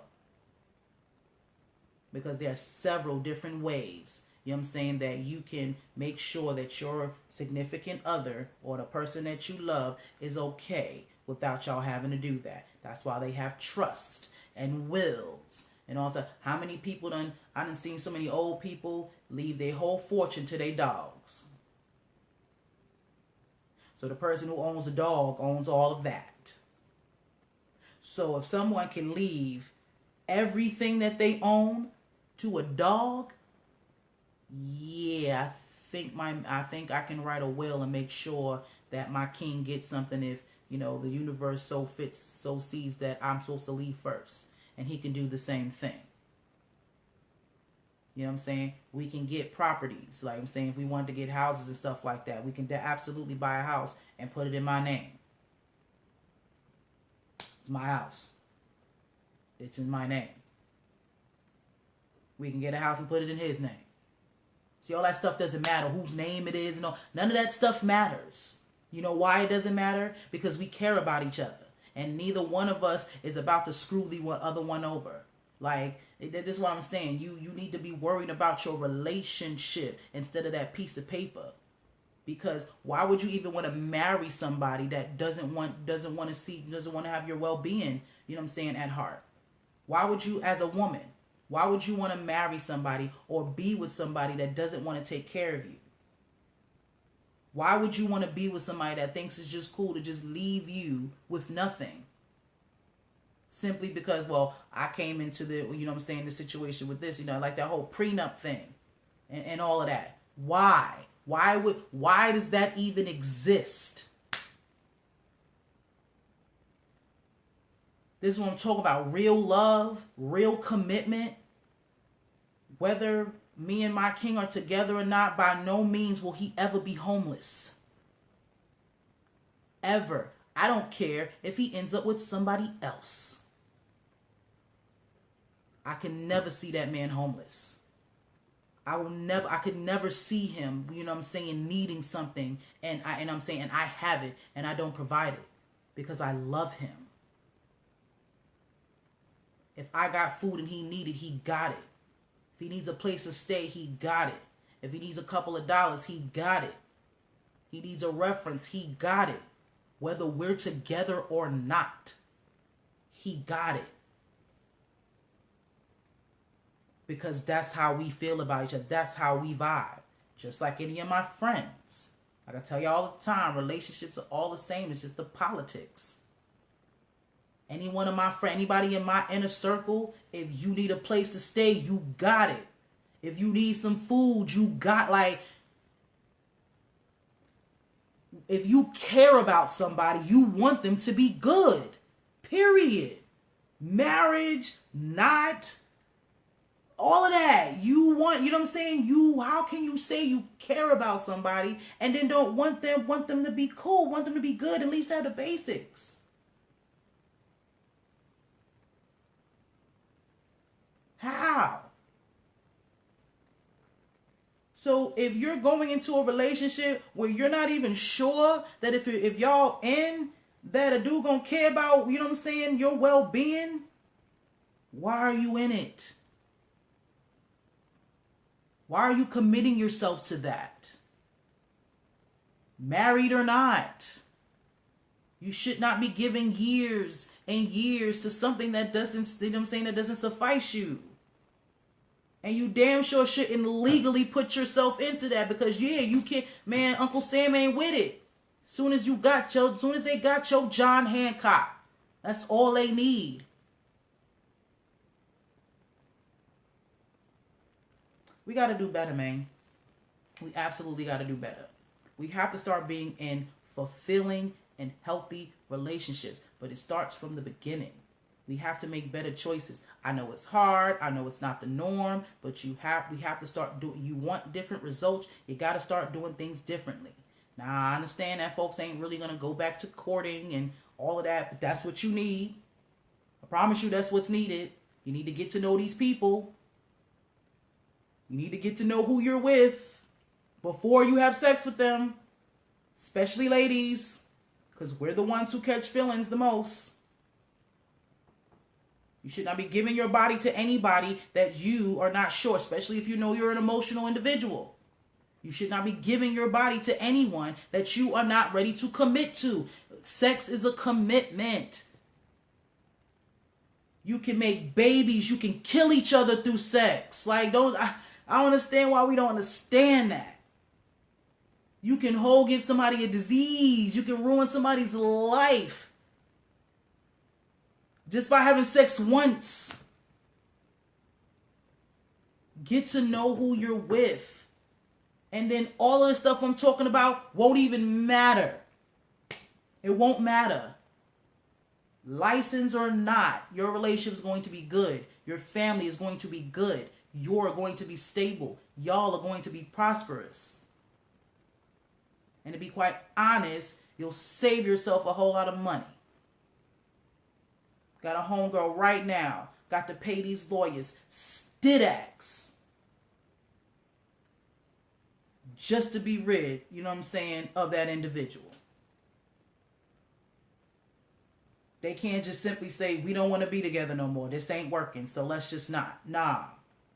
Because there are several different ways, you know what I'm saying, that you can make sure that your significant other or the person that you love is okay without y'all having to do that. That's why they have trust and wills. And also, how many people I done seen so many old people leave their whole fortune to their dogs. So the person who owns a dog owns all of that. So if someone can leave everything that they own to a dog, yeah, I think I can write a will and make sure that my king gets something if, you know, the universe so sees that I'm supposed to leave first. And he can do the same thing. You know what I'm saying? We can get properties. Like I'm saying, if we wanted to get houses and stuff like that, we can absolutely buy a house and put it in my name. It's my house. It's in my name. We can get a house and put it in his name. See, all that stuff doesn't matter. Whose name it is, none of that stuff matters. You know why it doesn't matter? Because we care about each other. And neither one of us is about to screw the other one over. Like, this is what I'm saying. You need to be worried about your relationship instead of that piece of paper. Because why would you even want to marry somebody that doesn't want to have your well-being, you know what I'm saying, at heart? Why would you, as a woman, why would you want to marry somebody or be with somebody that doesn't want to take care of you? Why would you want to be with somebody that thinks it's just cool to just leave you with nothing? Simply because, well, I came into the, you know what I'm saying, the situation with this, like that whole prenup thing and all of that. Why? Why does that even exist? This is what I'm talking about. Real love, real commitment. Whether me and my king are together or not, by no means will he ever be homeless. Ever. I don't care if he ends up with somebody else. I can never see that man homeless. I could never see him, you know what I'm saying, needing something and I have it and I don't provide it because I love him. If I got food and he needed, he got it. If he needs a place to stay, he got it. If he needs a couple of dollars, he got it. He needs a reference, he got it. Whether we're together or not, he got it. Because that's how we feel about each other. That's how we vibe. Just like any of my friends. Like I tell you all the time, relationships are all the same. It's just the politics. Any one of my friends, anybody in my inner circle, if you need a place to stay, you got it. If you need some food, you got, if you care about somebody, you want them to be good. Period. Marriage, not all of that. You want, you know what I'm saying? How can you say you care about somebody and then don't want them to be cool, want them to be good, at least have the basics? How? So if you're going into a relationship where you're not even sure that if y'all in, that a dude gonna care about, you know what I'm saying, your well-being, why are you in it? Why are you committing yourself to that? Married or not, you should not be giving years and years to something that doesn't, you know what I'm saying, that doesn't suffice you. And you damn sure shouldn't legally put yourself into that because, yeah, you can't, man, Uncle Sam ain't with it. Soon as they got your John Hancock, that's all they need. We got to do better, man. We absolutely got to do better. We have to start being in fulfilling and healthy relationships, but it starts from the beginning. We have to make better choices. I know it's hard. I know it's not the norm, but we have to start doing. You want different results, you got to start doing things differently. Now, I understand that folks ain't really going to go back to courting and all of that, but that's what you need. I promise you that's what's needed. You need to get to know these people. You need to get to know who you're with before you have sex with them, especially ladies, because we're the ones who catch feelings the most. You should not be giving your body to anybody that you are not sure, especially if you know you're an emotional individual. You should not be giving your body to anyone that you are not ready to commit to. Sex is a commitment. You can make babies. You can kill each other through sex. Like, I don't understand why we don't understand that. You can give somebody a disease. You can ruin somebody's life just by having sex once. Get to know who you're with. And then all of the stuff I'm talking about won't even matter. It won't matter. License or not, your relationship is going to be good. Your family is going to be good. You're going to be stable. Y'all are going to be prosperous. And to be quite honest, you'll save yourself a whole lot of money. Got a homegirl right now. Got to pay these lawyers stidax just to be rid, you know what I'm saying, of that individual. They can't just simply say, we don't want to be together no more. This ain't working, so let's just not. Nah,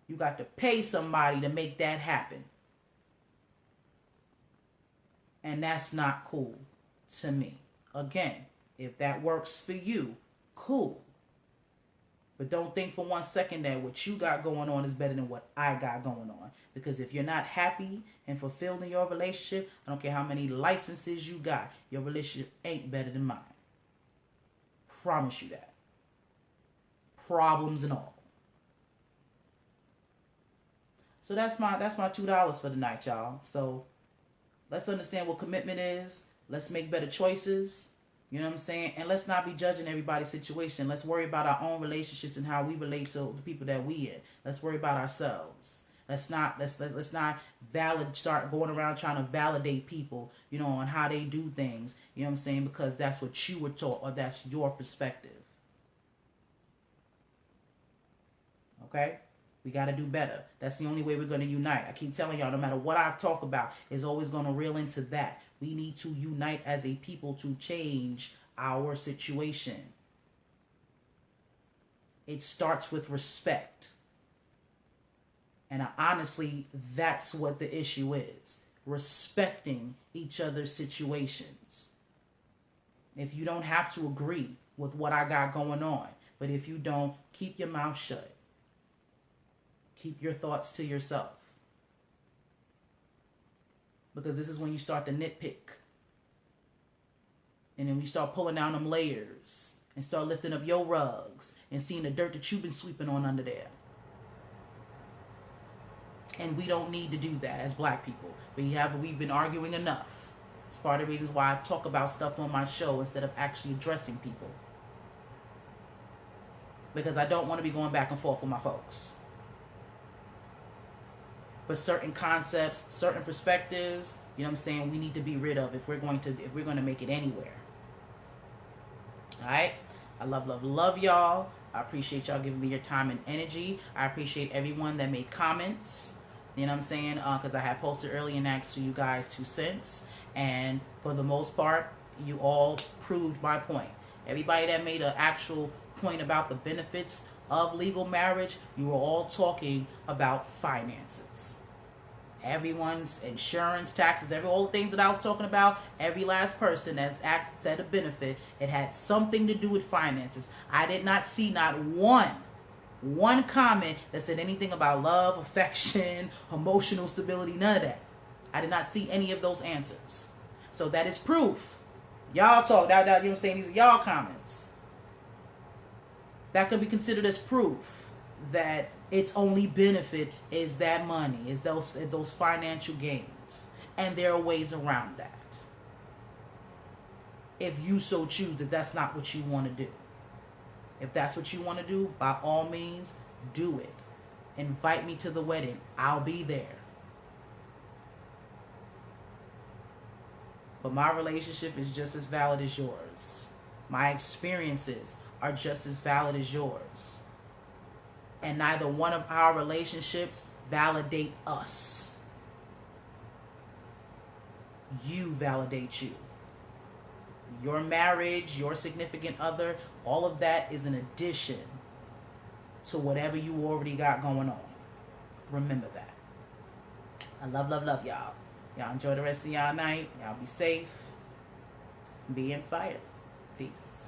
you got to pay somebody to make that happen. And that's not cool to me. Again, if that works for you, cool. But don't think for 1 second that what you got going on is better than what I got going on. Because if you're not happy and fulfilled in your relationship, I don't care how many licenses you got, your relationship ain't better than mine. Promise you that. Problems and all. So that's my $2 for the night, y'all. So let's understand what commitment is. Let's make better choices. You know what I'm saying? And let's not be judging everybody's situation. Let's worry about our own relationships and how we relate to the people that we in. Let's worry about ourselves. Let's not start going around trying to validate people, you know, on how they do things. You know what I'm saying? Because that's what you were taught, or that's your perspective. Okay? We got to do better. That's the only way we're going to unite. I keep telling y'all, no matter what I talk about, is always going to reel into that. We need to unite as a people to change our situation. It starts with respect. And honestly, that's what the issue is. Respecting each other's situations. If you don't have to agree with what I got going on, but if you don't, keep your mouth shut. Keep your thoughts to yourself. Because this is when you start to nitpick. And then we start pulling down them layers and start lifting up your rugs and seeing the dirt that you've been sweeping on under there. And we don't need to do that as black people. We've been arguing enough. It's part of the reasons why I talk about stuff on my show instead of actually addressing people. Because I don't want to be going back and forth with my folks. But certain concepts, certain perspectives, you know what I'm saying, we need to be rid of if we're going to make it anywhere. All right? I love y'all. I appreciate y'all giving me your time and energy. I appreciate everyone that made comments. You know what I'm saying? Because I had posted earlier and asked you guys 2 cents. And for the most part, you all proved my point. Everybody that made an actual point about the benefits of legal marriage, you were all talking about finances. Everyone's insurance, taxes, all the things that I was talking about, every last person that's said a benefit, it had something to do with finances. I did not see not one comment that said anything about love, affection, emotional stability, none of that. I did not see any of those answers. So that is proof. Y'all talk, you know what I'm saying? These are y'all comments. That could be considered as proof that its only benefit is that money, is those financial gains. And there are ways around that. If you so choose that that's not what you want to do. If that's what you want to do, by all means, do it. Invite me to the wedding. I'll be there. But my relationship is just as valid as yours. My experiences are just as valid as yours. And neither one of our relationships validate us. You validate you. Your marriage, your significant other, all of that is an addition to whatever you already got going on. Remember that. I love, love, love y'all. Y'all enjoy the rest of y'all night. Y'all be safe. Be inspired. Peace.